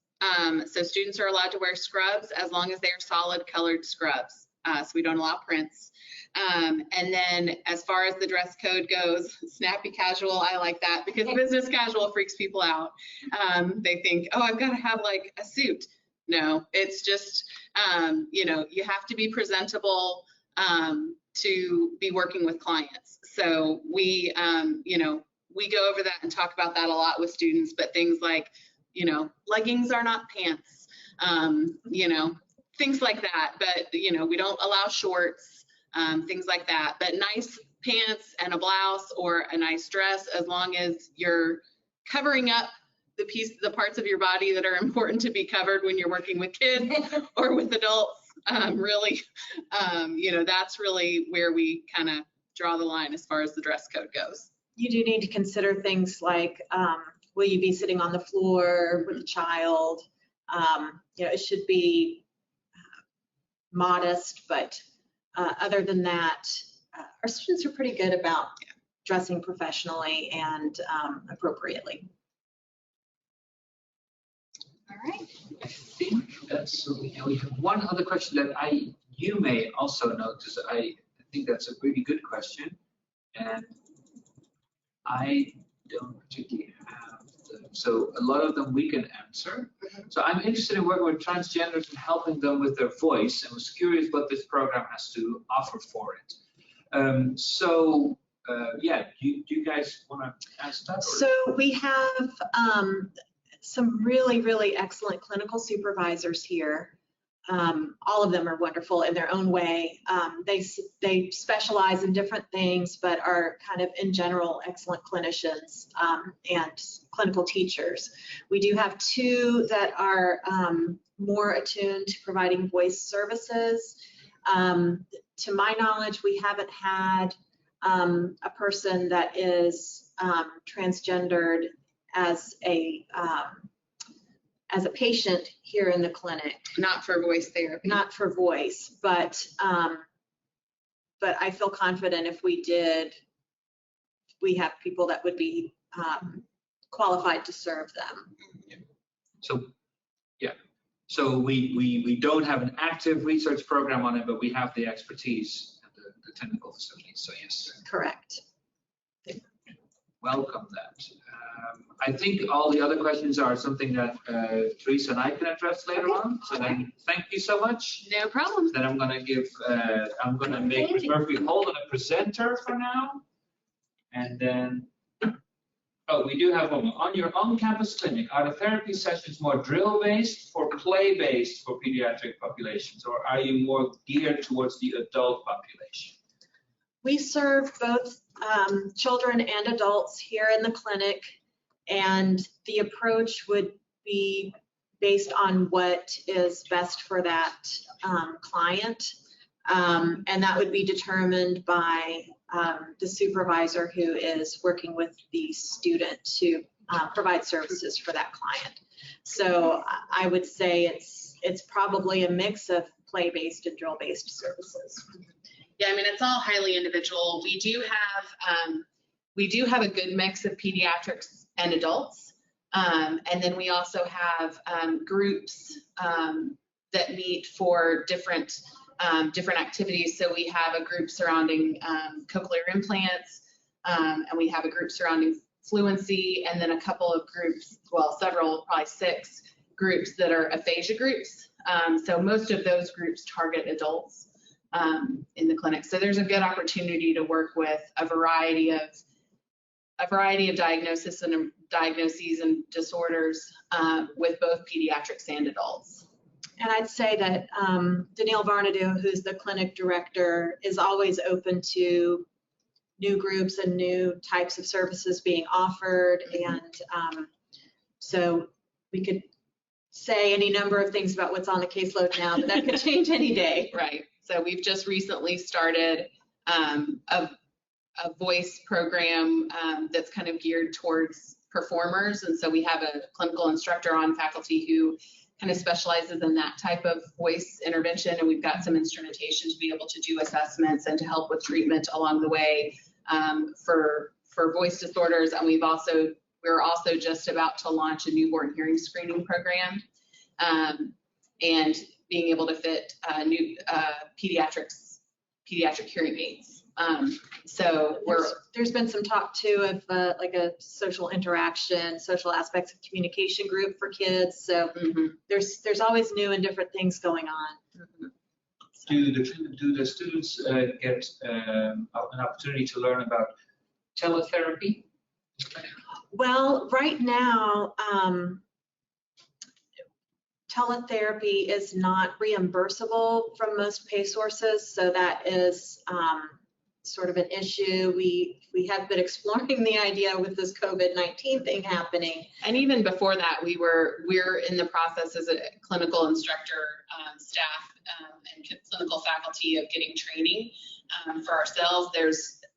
So students are allowed to wear scrubs as long as they are solid colored scrubs. So we don't allow prints. And then as far as the dress code goes, snappy casual, I like that because business casual freaks people out. They think, oh, I've got to have like a suit. No, it's just, you know, you have to be presentable to be working with clients. So we, you know, we go over that and talk about that a lot with students, but things like, you know, leggings are not pants, you know, things like that. But, you know, we don't allow shorts, things like that. But nice pants and a blouse or a nice dress, as long as you're covering up the parts of your body that are important to be covered when you're working with kids or with adults, really, you know, that's really where we kind of draw the line as far as the dress code goes. You do need to consider things like will you be sitting on the floor with a child? It should be modest, but other than that, our students are pretty good about dressing professionally and appropriately. All right. I think that's, we have one other question that you may also notice. I think that's a really good question, and I don't particularly have them. So a lot of them we can answer. So I'm interested in working with transgenders and helping them with their voice, and was curious what this program has to offer for it. Yeah, do you guys want to ask that? Or? So we have some really, really excellent clinical supervisors here. All of them are wonderful in their own way. They specialize in different things, but are kind of in general excellent clinicians and clinical teachers. We do have two that are more attuned to providing voice services. To my knowledge, we haven't had a person that is transgendered as a patient here in the clinic. Not for voice therapy. Not for voice, but I feel confident if we did, we have people that would be qualified to serve them. So, yeah. So we don't have an active research program on it, but we have the expertise at the technical facilities. So yes. Correct. Welcome that. I think all the other questions are something that Teresa and I can address later on. So then, thank you so much. No problem. Then I'm going to make Ms. Murphy Holden a presenter for now. And then, we do have one. On your on-campus clinic, are the therapy sessions more drill-based or play-based for pediatric populations, or are you more geared towards the adult population? We serve both children and adults here in the clinic, and the approach would be based on what is best for that client, and that would be determined by the supervisor who is working with the student to provide services for that client. So I would say it's probably a mix of play-based and drill-based services. Yeah, I mean, it's all highly individual. We do have a good mix of pediatrics and adults. And then we also have groups that meet for different activities. So we have a group surrounding cochlear implants, and we have a group surrounding fluency, and then a couple of groups, well, several, probably 6 groups that are aphasia groups. So most of those groups target adults in the clinic. So there's a good opportunity to work with a variety of diagnoses and disorders with both pediatrics and adults. And I'd say that Danielle Varnado, who's the clinic director, is always open to new groups and new types of services being offered. And so we could say any number of things about what's on the caseload now, but that could change any day. Right. So we've just recently started a voice program that's kind of geared towards performers. And so we have a clinical instructor on faculty who kind of specializes in that type of voice intervention. And we've got some instrumentation to be able to do assessments and to help with treatment along the way for voice disorders. And we're also just about to launch a newborn hearing screening program and being able to fit new pediatric hearing aids. So there's been some talk too of like a social interaction, social aspects of communication group for kids. So there's always new and different things going on. Do the students get an opportunity to learn about teletherapy? Well, right now, teletherapy is not reimbursable from most pay sources, so that is sort of an issue. We have been exploring the idea with this COVID-19 thing happening. And even before that, we're in the process as a clinical instructor, staff, and clinical faculty of getting training for ourselves.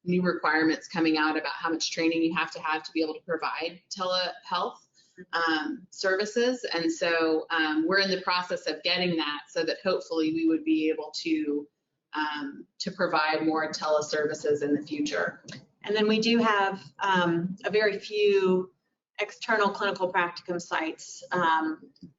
new requirements coming out about how much training you have to be able to provide telehealth services. And so we're in the process of getting that so that hopefully we would be able to provide more teleservices in the future. And then we do have a very few external clinical practicum sites,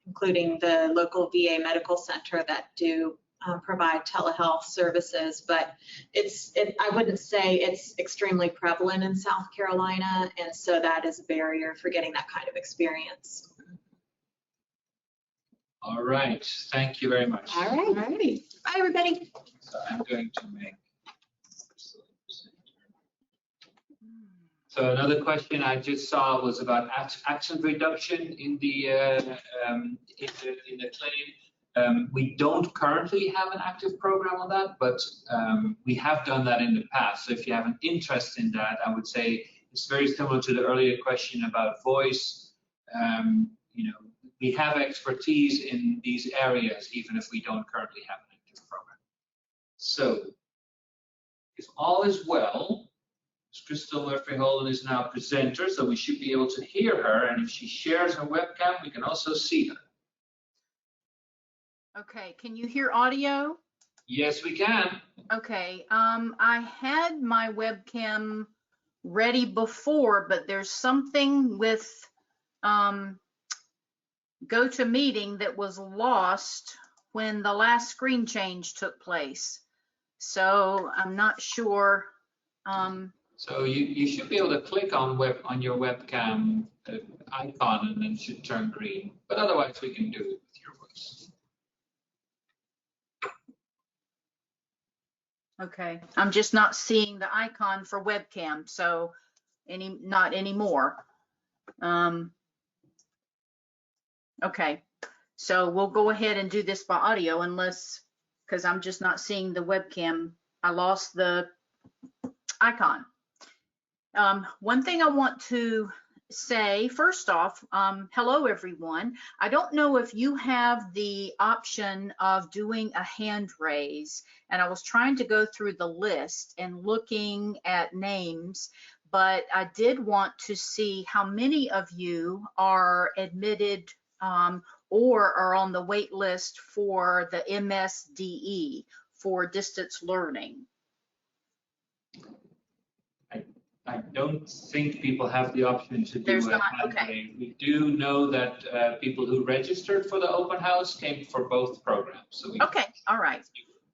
including the local VA medical center that do provide telehealth services, but I wouldn't say it's extremely prevalent in South Carolina, and so that is a barrier for getting that kind of experience. All right, thank you very much. All right. All righty. Bye, everybody. So I'm going to make. So another question I just saw was about accent reduction in the claim. We don't currently have an active program on that, but we have done that in the past. So if you have an interest in that, I would say it's very similar to the earlier question about voice. You know, we have expertise in these areas, even if we don't currently have an active program. So if all is well, Crystal Murphy-Holden is now presenter, so we should be able to hear her. And if she shares her webcam, we can also see her. Okay, can you hear audio? Yes, we can. Okay, I had my webcam ready before, but there's something with GoToMeeting that was lost when the last screen change took place. So I'm not sure. So you should be able to click on your webcam icon and then it should turn green. But otherwise, we can do it with your voice. Okay, I'm just not seeing the icon for webcam, so not anymore. Okay, so we'll go ahead and do this by audio because I'm just not seeing the webcam. I lost the icon. One thing I want to say, first off, hello everyone. I don't know if you have the option of doing a hand raise, and I was trying to go through the list and looking at names, but I did want to see how many of you are admitted or are on the wait list for the MSDE for distance learning. I don't think people have the option to do There's a not, hand okay. raise. We do know that people who registered for the open house came for both programs. So Okay, all right.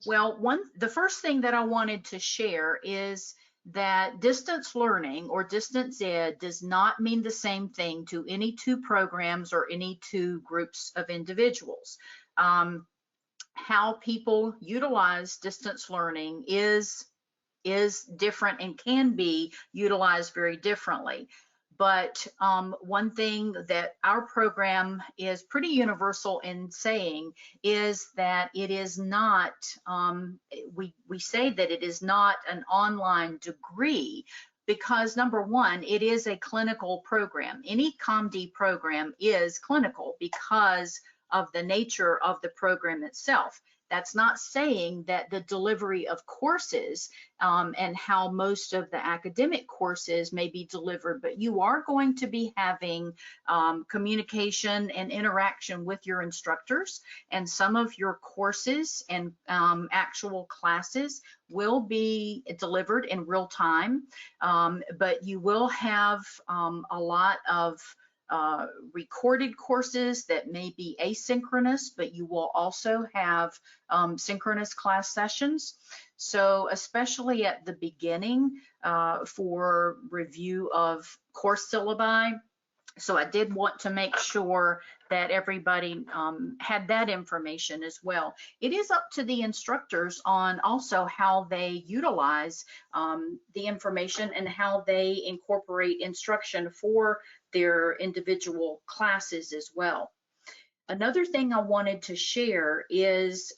Well, the first thing that I wanted to share is that distance learning or distance ed does not mean the same thing to any two programs or any two groups of individuals. How people utilize distance learning is different and can be utilized very differently. But one thing that our program is pretty universal in saying is that it is not, we say that it is not an online degree because number one, it is a clinical program. Any ComD program is clinical because of the nature of the program itself. That's not saying that the delivery of courses and how most of the academic courses may be delivered, but you are going to be having communication and interaction with your instructors, and some of your courses and actual classes will be delivered in real time, but you will have a lot of recorded courses that may be asynchronous, but you will also have synchronous class sessions. So especially at the beginning for review of course syllabi. So I did want to make sure that everybody had that information as well. It is up to the instructors on also how they utilize the information and how they incorporate instruction for their individual classes as well. Another thing I wanted to share is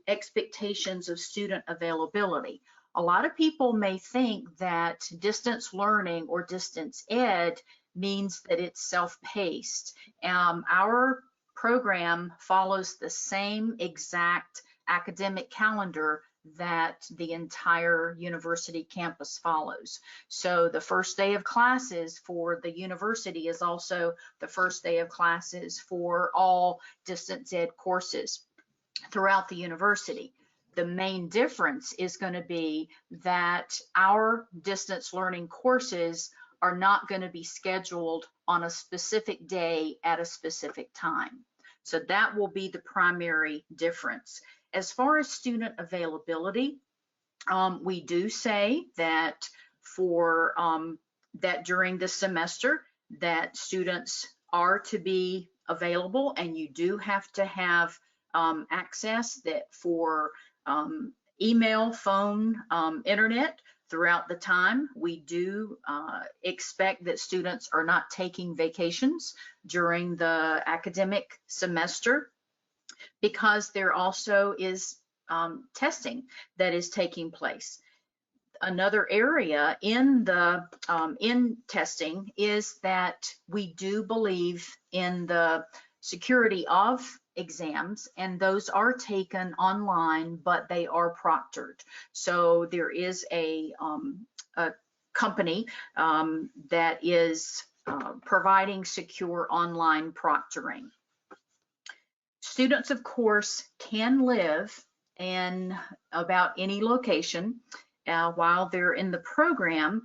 expectations of student availability. A lot of people may think that distance learning or distance ed means that it's self-paced. Our program follows the same exact academic calendar that the entire university campus follows. So the first day of classes for the university is also the first day of classes for all distance ed courses throughout the university. The main difference is going to be that our distance learning courses are not going to be scheduled on a specific day at a specific time. So that will be the primary difference. As far as student availability, we do say that for that during the semester that students are to be available, and you do have to have access that for email, phone, internet throughout the time. We do expect that students are not taking vacations during the academic semester, because there also is testing that is taking place. Another area in the in testing is that we do believe in the security of exams, and those are taken online, but they are proctored. So there is a company that is providing secure online proctoring. Students, of course, can live in about any location while they're in the program.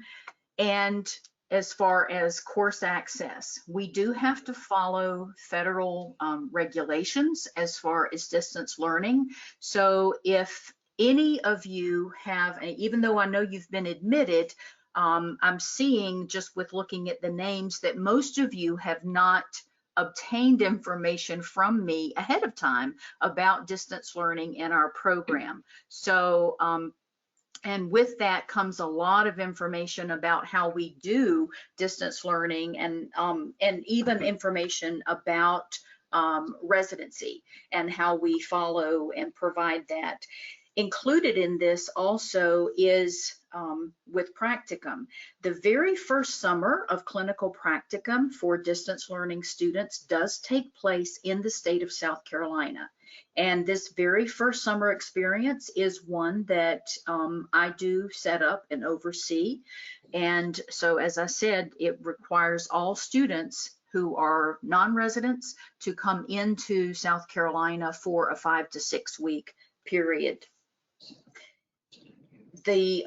And as far as course access, we do have to follow federal regulations as far as distance learning. So if any of you have, even though I know you've been admitted, I'm seeing just with looking at the names that most of you have not obtained information from me ahead of time about distance learning in our program. So, and with that comes a lot of information about how we do distance learning, and even information about residency and how we follow and provide that. Included in this also is with practicum. The very first summer of clinical practicum for distance learning students does take place in the state of South Carolina. And this very first summer experience is one that I do set up and oversee. And so, as I said, it requires all students who are non-residents to come into South Carolina for a 5 to 6 week period. The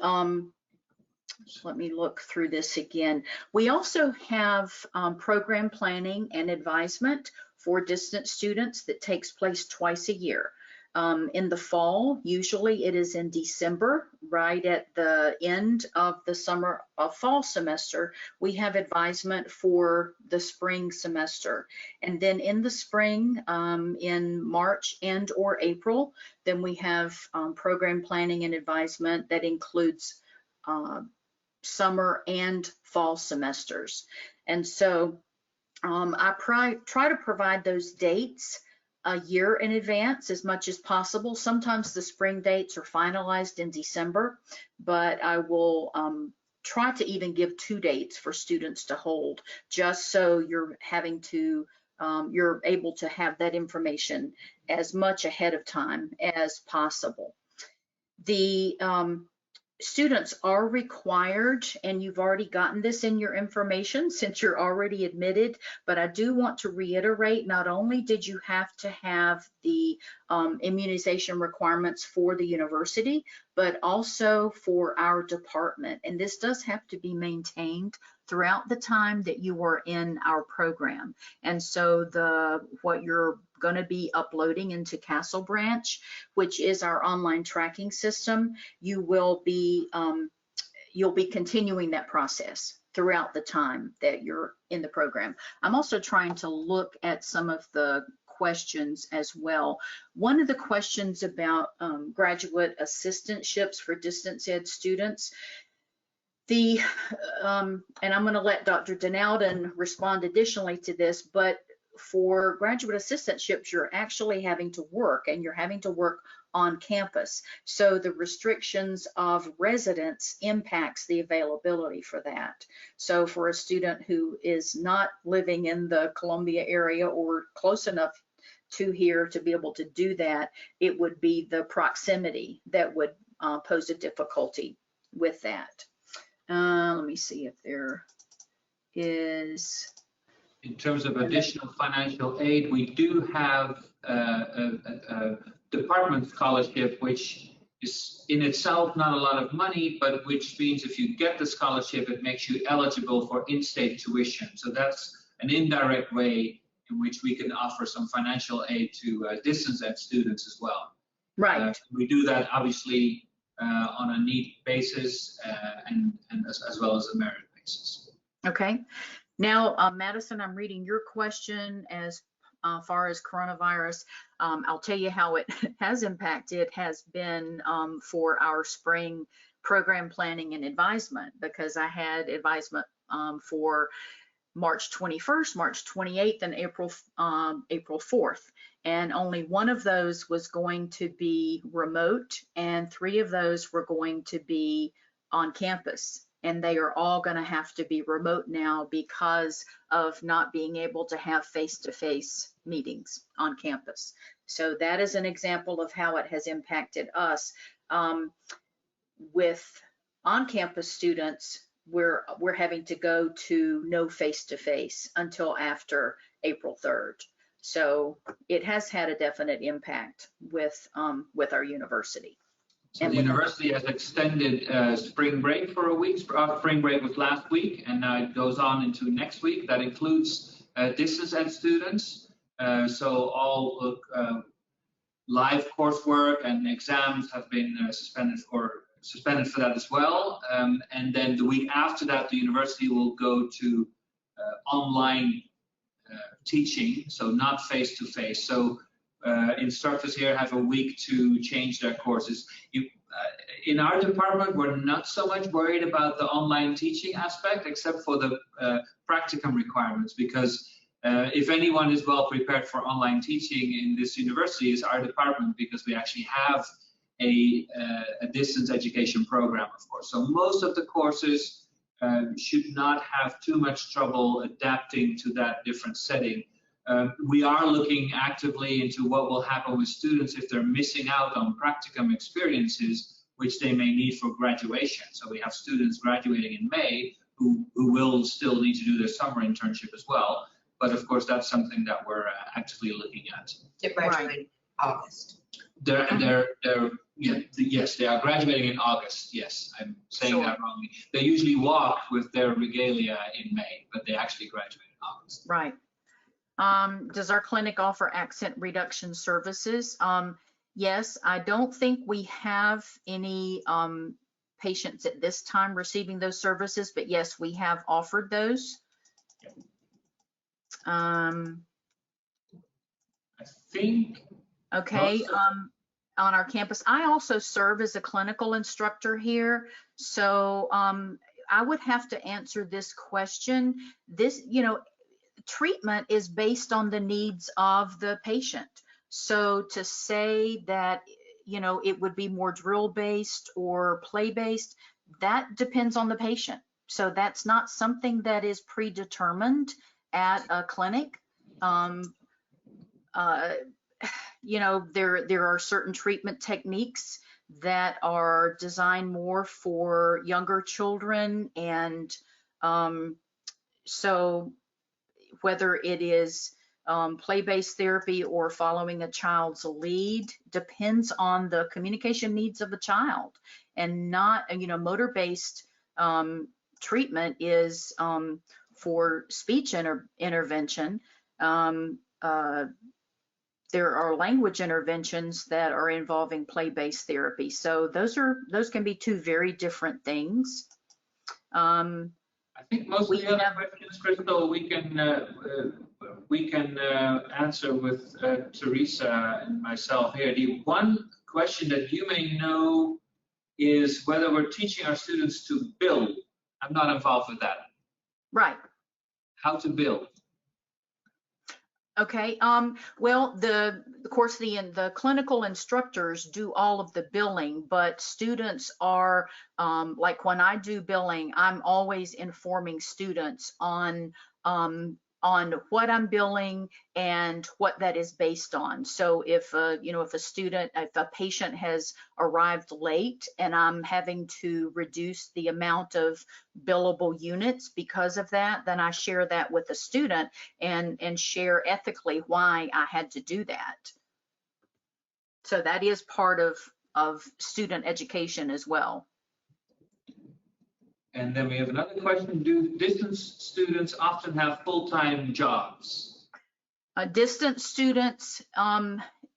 let me look through this again. We also have program planning and advisement for distance students that takes place twice a year. In the fall, usually it is in December, right at the end of the summer of fall semester, we have advisement for the spring semester. And then in the spring, in March and or April, then we have program planning and advisement that includes summer and fall semesters. And so I try to provide those dates a year in advance as much as possible. Sometimes the spring dates are finalized in December, but I will try to even give 2 dates for students to hold, just so you're able to have that information as much ahead of time as possible. The students are required, and you've already gotten this in your information since you're already admitted, but I do want to reiterate, not only did you have to have the immunization requirements for the university, but also for our department. And this does have to be maintained throughout the time that you are in our program. And so what you're going to be uploading into Castle Branch, which is our online tracking system, you'll be continuing that process throughout the time that you're in the program. I'm also trying to look at some of the questions as well. One of the questions about graduate assistantships for distance ed students, and I'm going to let Dr. Denalden respond additionally to this, but for graduate assistantships, you're actually having to work, and you're having to work on campus. So the restrictions of residence impacts the availability for that. So for a student who is not living in the Columbia area or close enough to here to be able to do that. It would be the proximity that would pose a difficulty with that. Let me see if there is. In terms of additional financial aid, we do have a department scholarship, which is in itself not a lot of money, but which means if you get the scholarship, it makes you eligible for in-state tuition. So that's an indirect way in which we can offer some financial aid to distance ed students as well. Right. We do that obviously on a need basis and as well as a merit basis. Okay. Now, Madison, I'm reading your question as far as coronavirus. I'll tell you how it has impacted has been for our spring program planning and advisement, because I had advisement for March 21st, March 28th, and April 4th. And only one of those was going to be remote, and 3 of those were going to be on campus. And they are all going to have to be remote now because of not being able to have face-to-face meetings on campus. So that is an example of how it has impacted us. With on-campus students, we're having to go to no face-to-face until after April 3rd. So it has had a definite impact with our university. So the university has extended spring break for a week. Spring break was last week, and now it goes on into next week. That includes distance ed students. So all live coursework and exams have been suspended for that as well. And then the week after that, the university will go to online teaching, so not face-to-face. So instructors here have a week to change their courses. In our department, we're not so much worried about the online teaching aspect, except for the practicum requirements, because if anyone is well prepared for online teaching in this university, is our department, because we actually have a distance education program, of course. So most of the courses should not have too much trouble adapting to that different setting. We are looking actively into what will happen with students if they're missing out on practicum experiences, which they may need for graduation. So we have students graduating in May who will still need to do their summer internship as well. But of course, that's something that we're actively looking at. They're graduating August. Yes, they are graduating in August. Yes, I'm saying that wrongly. They usually walk with their regalia in May, but they actually graduate in August. Right. Does our clinic offer accent reduction services? Yes, I don't think we have any patients at this time receiving those services, but yes, we have offered those. I think. Okay. On our campus, I also serve as a clinical instructor here, so I would have to answer this question. Treatment is based on the needs of the patient. So to say that, it would be more drill-based or play-based, that depends on the patient. So that's not something that is predetermined at a clinic. There are certain treatment techniques that are designed more for younger children, and so whether it is play-based therapy or following a child's lead depends on the communication needs of the child, and not, motor-based treatment is for speech intervention. There are language interventions that are involving play-based therapy. So those can be 2 very different things. I think most of the other questions, Crystal, we can answer with Teresa and myself here. The one question that you may know is whether we're teaching our students to build. I'm not involved with that. Right. How to build. Okay. Well, the clinical instructors do all of the billing, but students are, like when I do billing, I'm always informing students on on what I'm billing and what that is based on. So if if a patient has arrived late and I'm having to reduce the amount of billable units because of that, then I share that with the student and share ethically why I had to do that. So that is part of student education as well. And then we have another question. Do distance students often have full-time jobs? Distance students,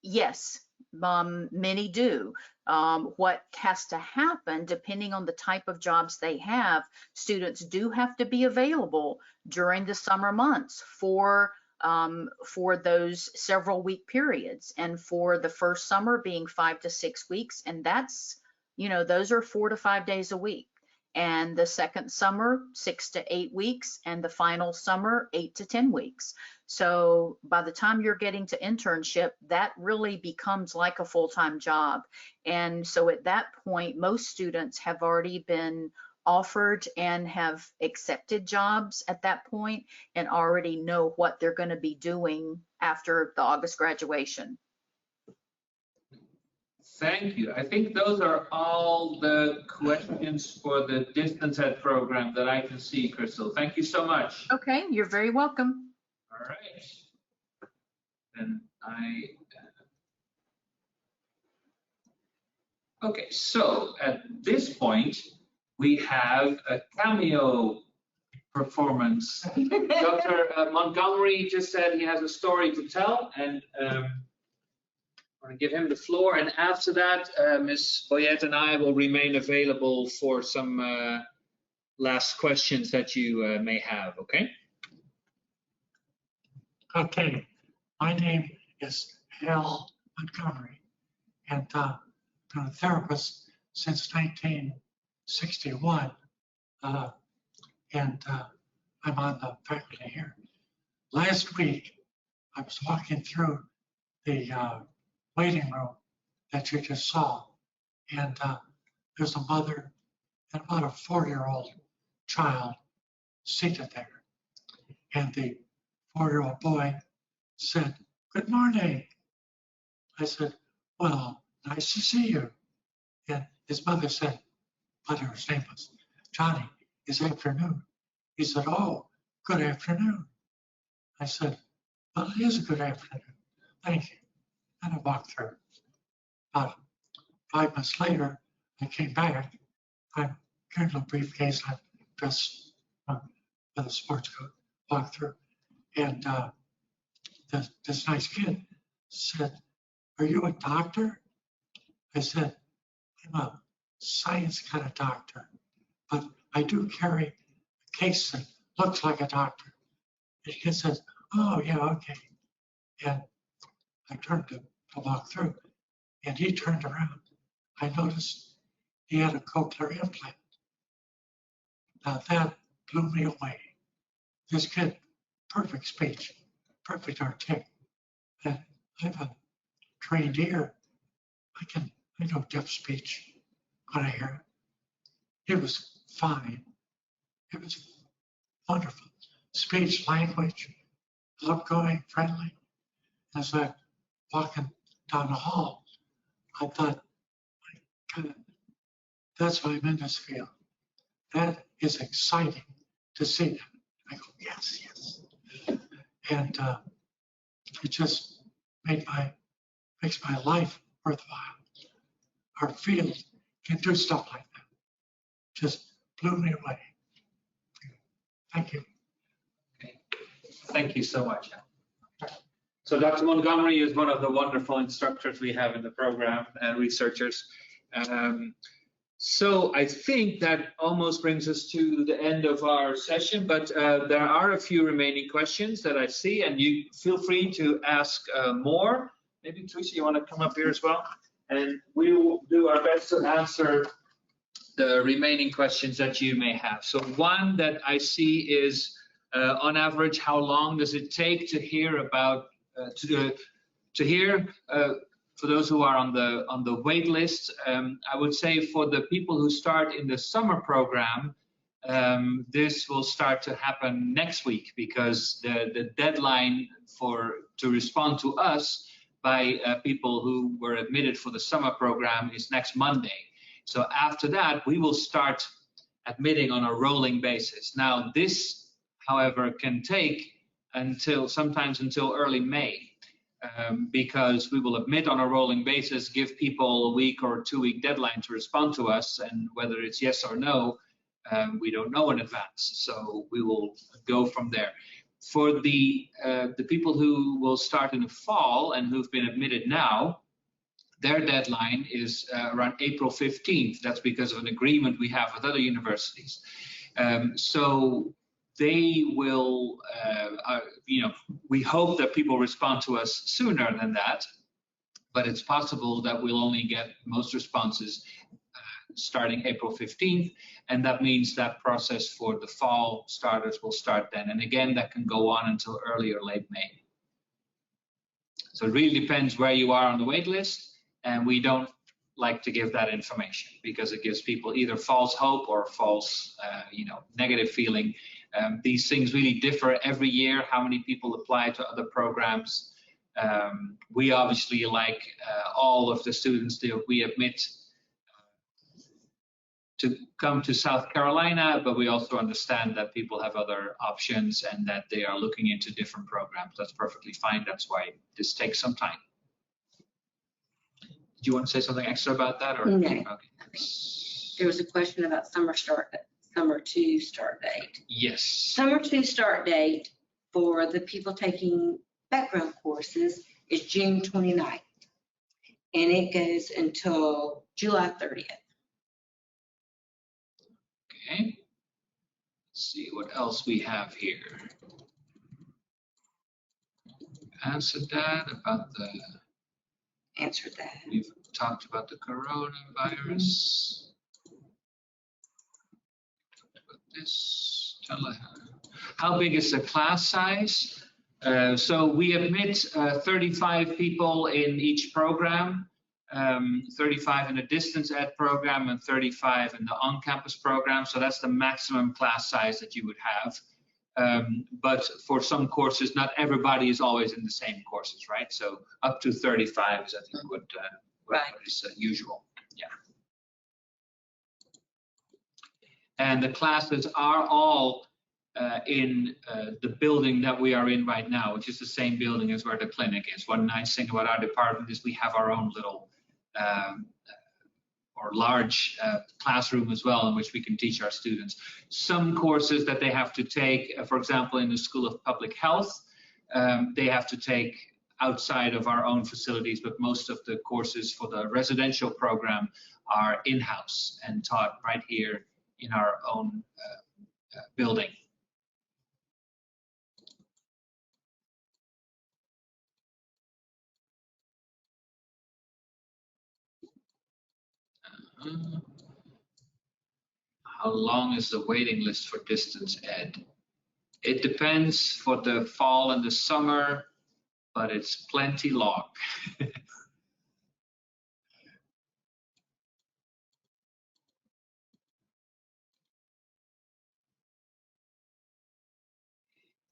yes, many do. What has to happen, depending on the type of jobs they have, students do have to be available during the summer months for those several week periods, and for the first summer being 5 to 6 weeks, and that's, those are 4 to 5 days a week. And the second summer, 6 to 8 weeks, and the final summer, 8 to 10 weeks. So by the time you're getting to internship, that really becomes like a full-time job. And so at that point, most students have already been offered and have accepted jobs at that point and already know what they're going to be doing after the August graduation. Thank you. I think those are all the questions for the distance ed program that I can see, Crystal. Thank you so much. Okay, you're very welcome. All right. Then okay, so at this point, we have a cameo performance. Dr. Montgomery just said he has a story to tell, and I'm going to give him the floor, and after that, Ms. Boyette and I will remain available for some last questions that you may have, okay? Okay, my name is Hal Montgomery, and I've been a therapist since 1961, and I'm on the faculty here. Last week, I was walking through the waiting room that you just saw, and there's a mother and about a 4-year-old child seated there, and the 4-year-old boy said, "Good morning." I said, "Well, nice to see you." And his mother said, but her name was Johnny, "It's afternoon." He said, "Oh, good afternoon." I said, "Well, it is a good afternoon. Thank you." And I walked through. About 5 minutes later, I came back. I'm carrying a briefcase. I'm dressed with a sports coat. Walked through, and this nice kid said, "Are you a doctor?" I said, "I'm a science kind of doctor, but I do carry a case that looks like a doctor." And he says, "Oh, yeah, okay." And I turned to walk through, and he turned around. I noticed he had a cochlear implant. Now that blew me away. This kid, perfect speech, perfect articulation, and I have a trained ear. I know deaf speech when I hear it. It was fine. It was wonderful. Speech, language, outgoing, friendly. As I walking down the hall, I thought, my God, that's why I'm in this field. That is exciting to see that. I go, yes, yes. And it just makes my life worthwhile. Our field can do stuff like that. Just blew me away. Thank you. Okay. Thank you so much. So Dr. Montgomery is one of the wonderful instructors we have in the program and researchers. So I think that almost brings us to the end of our session, but there are a few remaining questions that I see, and you feel free to ask more. Maybe Teresa, you want to come up here as well? And we will do our best to answer the remaining questions that you may have. So one that I see is, on average, how long does it take to hear about for those who are on the wait list? I would say for the people who start in the summer program, this will start to happen next week, because the deadline to respond to us by people who were admitted for the summer program is next Monday. So after that, we will start admitting on a rolling basis. Now this, however, can take sometimes until early May, because we will admit on a rolling basis, give people a week or 2 week deadline to respond to us, and whether it's yes or no, we don't know in advance. So we will go from there. For the people who will start in the fall and who've been admitted now, their deadline is around April 15th. That's because of an agreement we have with other universities. So they will, we hope that people respond to us sooner than that, but it's possible that we'll only get most responses starting April 15th, and that means that process for the fall starters will start then. And again, that can go on until early or late May. So it really depends where you are on the wait list, and we don't like to give that information because it gives people either false hope or false, negative feeling. These things really differ every year, how many people apply to other programs. We obviously like all of the students that we admit to come to South Carolina, but we also understand that people have other options and that they are looking into different programs. That's perfectly fine. That's why this takes some time. Do you want to say something extra about that? Or? No. Okay. There was a question about summer 2 start date. Yes. Summer 2 start date for the people taking background courses is June 29th, and it goes until July 30th. Okay. Let's see what else we have here. Answered that about the. Answered that. We've talked about the coronavirus. About this. How big is the class size? So we admit 35 people in each program. 35 in the distance ed program and 35 in the on-campus program. So that's the maximum class size that you would have. But for some courses, not everybody is always in the same courses, right? So up to 35 is, I think, what is usual. Yeah. And the classes are all in the building that we are in right now, which is the same building as where the clinic is. One nice thing about our department is we have our own little or large classroom as well, in which we can teach our students. Some courses that they have to take, for example, in the School of Public Health, they have to take outside of our own facilities, but most of the courses for the residential program are in-house and taught right here in our own building. How long is the waiting list for distance ed? It depends for the fall and the summer, but it's plenty long.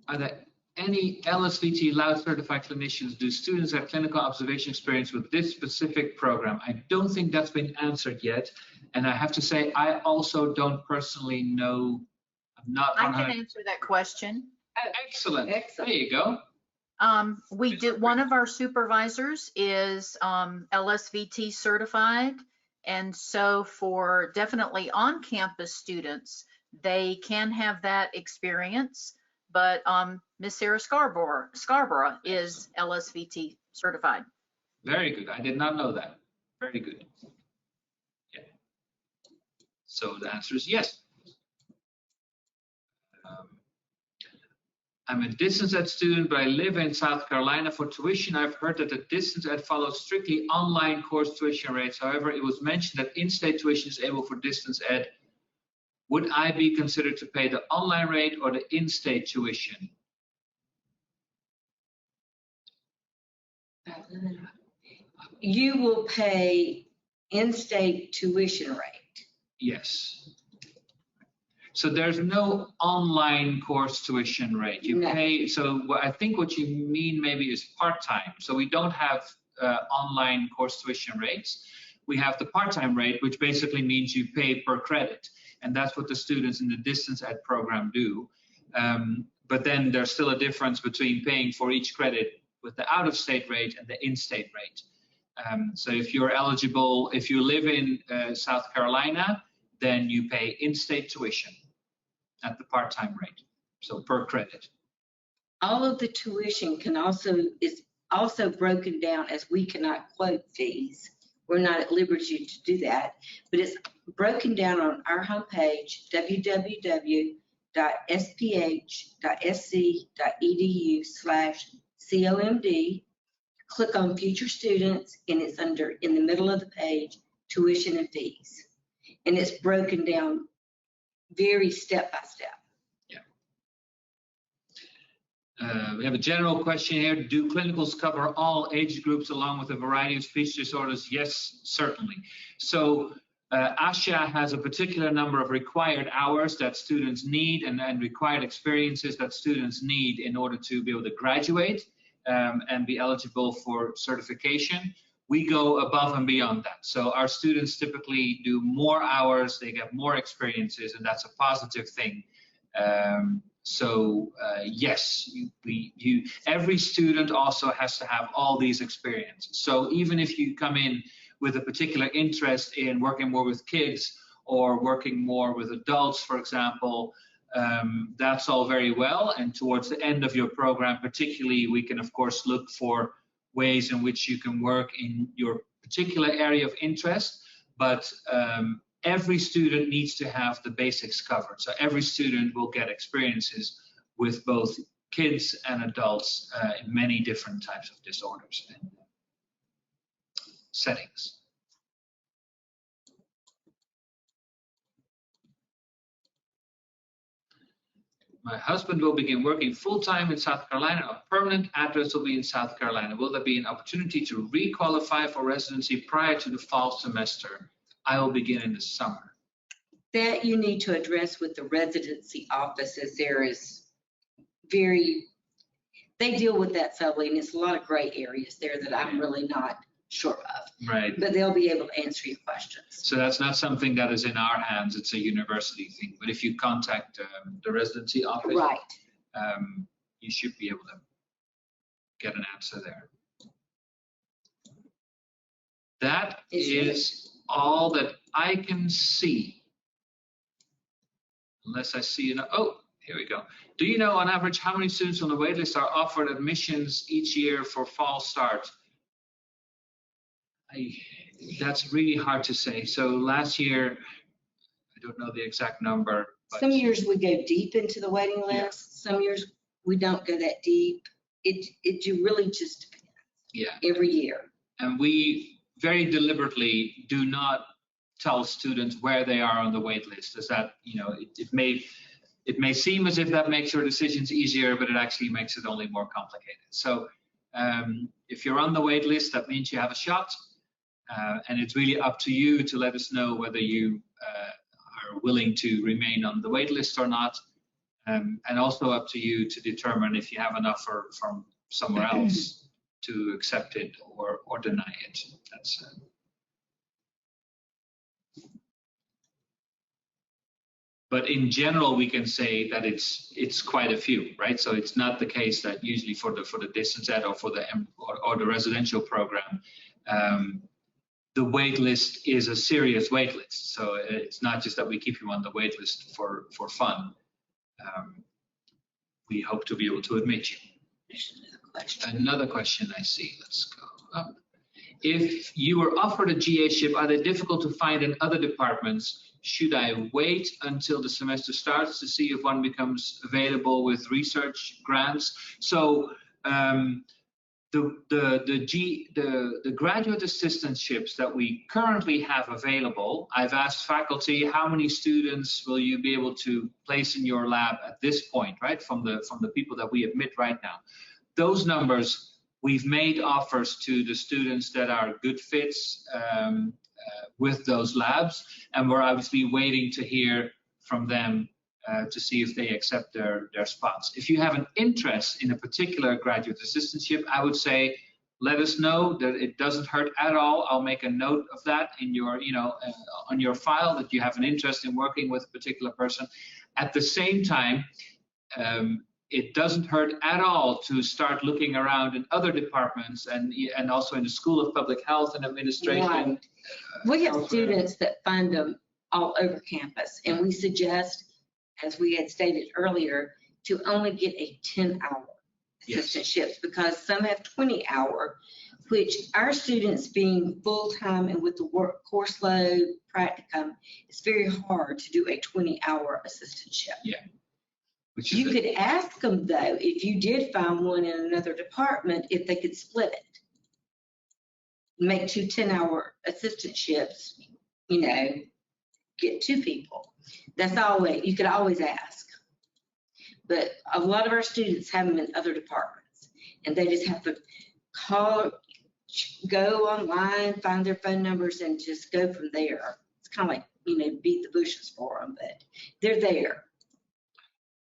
Are there any LSVT Loud certified clinicians? Do students have clinical observation experience with this specific program? I don't think that's been answered yet. And I have to say, I also don't personally know. I'm not. I can answer that question. Excellent. There you go. We did. One of our supervisors is LSVT certified. And so for definitely on-campus students, they can have that experience. But Miss Sarah Scarborough is LSVT certified. Very good. I did not know that. Very good. Yeah. So the answer is yes. I'm a distance ed student, but I live in South Carolina. For tuition, I've heard that the distance ed follows strictly online course tuition rates. However, it was mentioned that in-state tuition is able for distance ed. Would I be considered to pay the online rate or the in-state tuition? You will pay in-state tuition rate. Yes. So there's no online course tuition rate. You pay, so I think what you mean maybe is part-time. So we don't have online course tuition rates. We have the part-time rate, which basically means you pay per credit. And that's what the students in the distance ed program do. But then there's still a difference between paying for each credit with the out-of-state rate and the in-state rate. So if you're eligible, if you live in South Carolina, then you pay in-state tuition at the part-time rate, so per credit. All of the tuition is also broken down, as we cannot quote fees. We're not at liberty to do that, but it's broken down on our homepage, www.sc.edu/COMD. Click on future students, and it's in the middle of the page, tuition and fees. And it's broken down very step by step. Yeah. We have a general question here. Do clinicals cover all age groups along with a variety of speech disorders? Yes, certainly. So ASHA has a particular number of required hours that students need and required experiences that students need in order to be able to graduate and be eligible for certification. We go above and beyond that. So our students typically do more hours, they get more experiences, and that's a positive thing. Yes, every student also has to have all these experiences. So even if you come in with a particular interest in working more with kids or working more with adults, for example, that's all very well. And towards the end of your program, particularly, we can, of course, look for ways in which you can work in your particular area of interest. But every student needs to have the basics covered. So every student will get experiences with both kids and adults in many different types of disorders and settings. My husband will begin working full-time in South Carolina. A permanent address will be in South Carolina. Will there be an opportunity to re-qualify for residency prior to the fall semester? I will begin in the summer. That you need to address with the residency offices. They deal with that solely, and it's a lot of gray areas there that I'm really not sure of. Right. But they'll be able to answer your questions. So that's not something that is in our hands. It's a university thing. But if you contact the residency office, right, you should be able to get an answer there. That is all that I can see. Unless I see, oh, here we go. Do you know on average how many students on the waitlist are offered admissions each year for fall start? That's really hard to say. So last year, I don't know the exact number. But some years we go deep into the waiting list. Yeah. Some years we don't go that deep. It really just depends. Yeah. Every year. And we very deliberately do not tell students where they are on the wait list. Is that, it may seem as if that makes your decisions easier, but it actually makes it only more complicated. So if you're on the wait list, that means you have a shot. And it's really up to you to let us know whether you are willing to remain on the wait list or not. And also up to you to determine if you have an offer from somewhere else to accept it or deny it. That's but in general, we can say that it's quite a few, right? So it's not the case that usually for the distance ed or for the residential program, the wait list is a serious wait list. So it's not just that we keep you on the wait list for fun. We hope to be able to admit you. Another question I see. Let's go up. If you were offered a GA-ship, are they difficult to find in other departments? Should I wait until the semester starts to see if one becomes available with research grants? So the graduate assistantships that we currently have available, I've asked faculty, how many students will you be able to place in your lab at this point, right? From the people that we admit right now. Those numbers, we've made offers to the students that are good fits with those labs, and we're obviously waiting to hear from them to see if they accept their spots. If you have an interest in a particular graduate assistantship, I would say let us know. That it doesn't hurt at all. I'll make a note of that in your, on your file, that you have an interest in working with a particular person. At the same time, it doesn't hurt at all to start looking around in other departments and also in the School of Public Health and Administration. Right. We have students that find them all over campus, and we suggest, as we had stated earlier, to only get a 10-hour assistantships, because some have 20-hour, which our students being full-time and with the course load practicum, it's very hard to do a 20-hour assistantship. Yeah. You could ask them, though, if you did find one in another department, if they could split it. Make 2 10-hour assistantships, get 2 people. That's always, you could always ask. But a lot of our students have them in other departments, and they just have to call, go online, find their phone numbers, and just go from there. It's kind of like, beat the bushes for them, but they're there.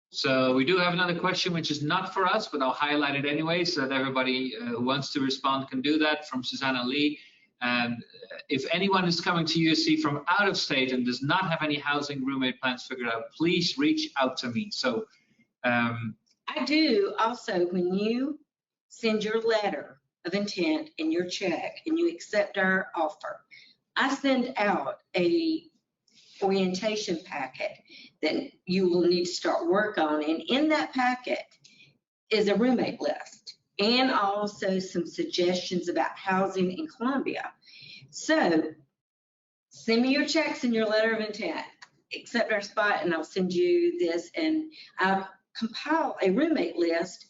So we do have another question, which is not for us, but I'll highlight it anyway, so that everybody who wants to respond can do that, from Susanna Lee. And if anyone is coming to UofSC from out of state and does not have any housing roommate plans figured out, please reach out to me. So I do also, when you send your letter of intent and your check and you accept our offer, I send out a orientation packet that you will need to start work on, and in that packet is a roommate list and also some suggestions about housing in Columbia. So send me your checks and your letter of intent, accept our spot, and I'll send you this, and I'll compile a roommate list,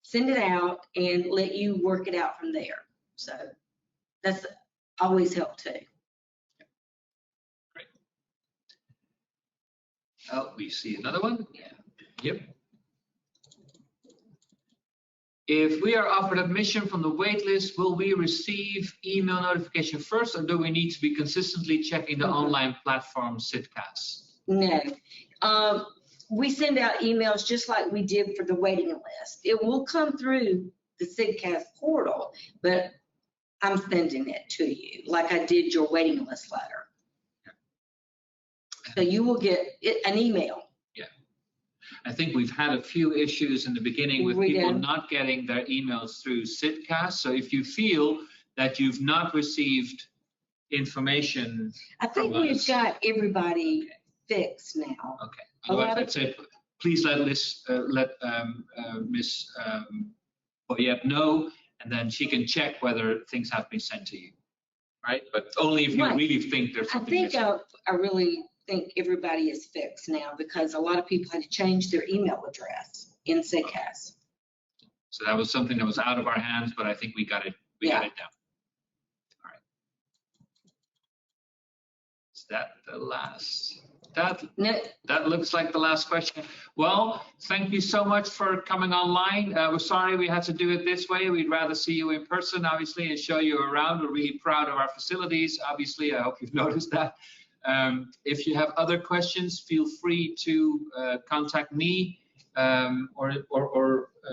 send it out, and let you work it out from there. So that's always helped too. Oh, we see another one. Yeah. Yep. If we are offered admission from the wait list, will we receive email notification first, or do we need to be consistently checking the online platform SITCAS? No. We send out emails just like we did for the waiting list. It will come through the SITCAS portal, but I'm sending it to you like I did your waiting list letter. So you will get an email. Yeah. I think we've had a few issues in the beginning with people not getting their emails through SITCAS. So if you feel that you've not received information, I think we've got everybody fixed now. Okay. Otherwise, I'd say please let Miss Boyette know, and then she can check whether things have been sent to you. Right? But only if you really think there's something missing. I really think everybody is fixed now, because a lot of people had to change their email address in SITCAS. So that was something that was out of our hands, but I think we got it. We got it down. All right. Is that the last? That looks like the last question. Well, thank you so much for coming online. We're sorry we had to do it this way. We'd rather see you in person, obviously, and show you around. We're really proud of our facilities, obviously. I hope you've noticed that. If you have other questions, feel free to contact me or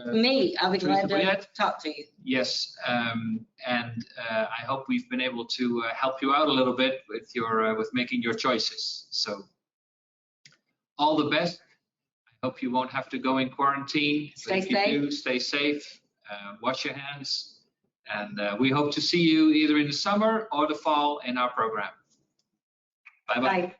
me. I'll be glad to talk to you. Yes, and I hope we've been able to help you out a little bit with your with making your choices. So all the best. I hope you won't have to go in quarantine. Stay safe. Stay safe. Wash your hands, and we hope to see you either in the summer or the fall in our program. Bye-bye. Bye.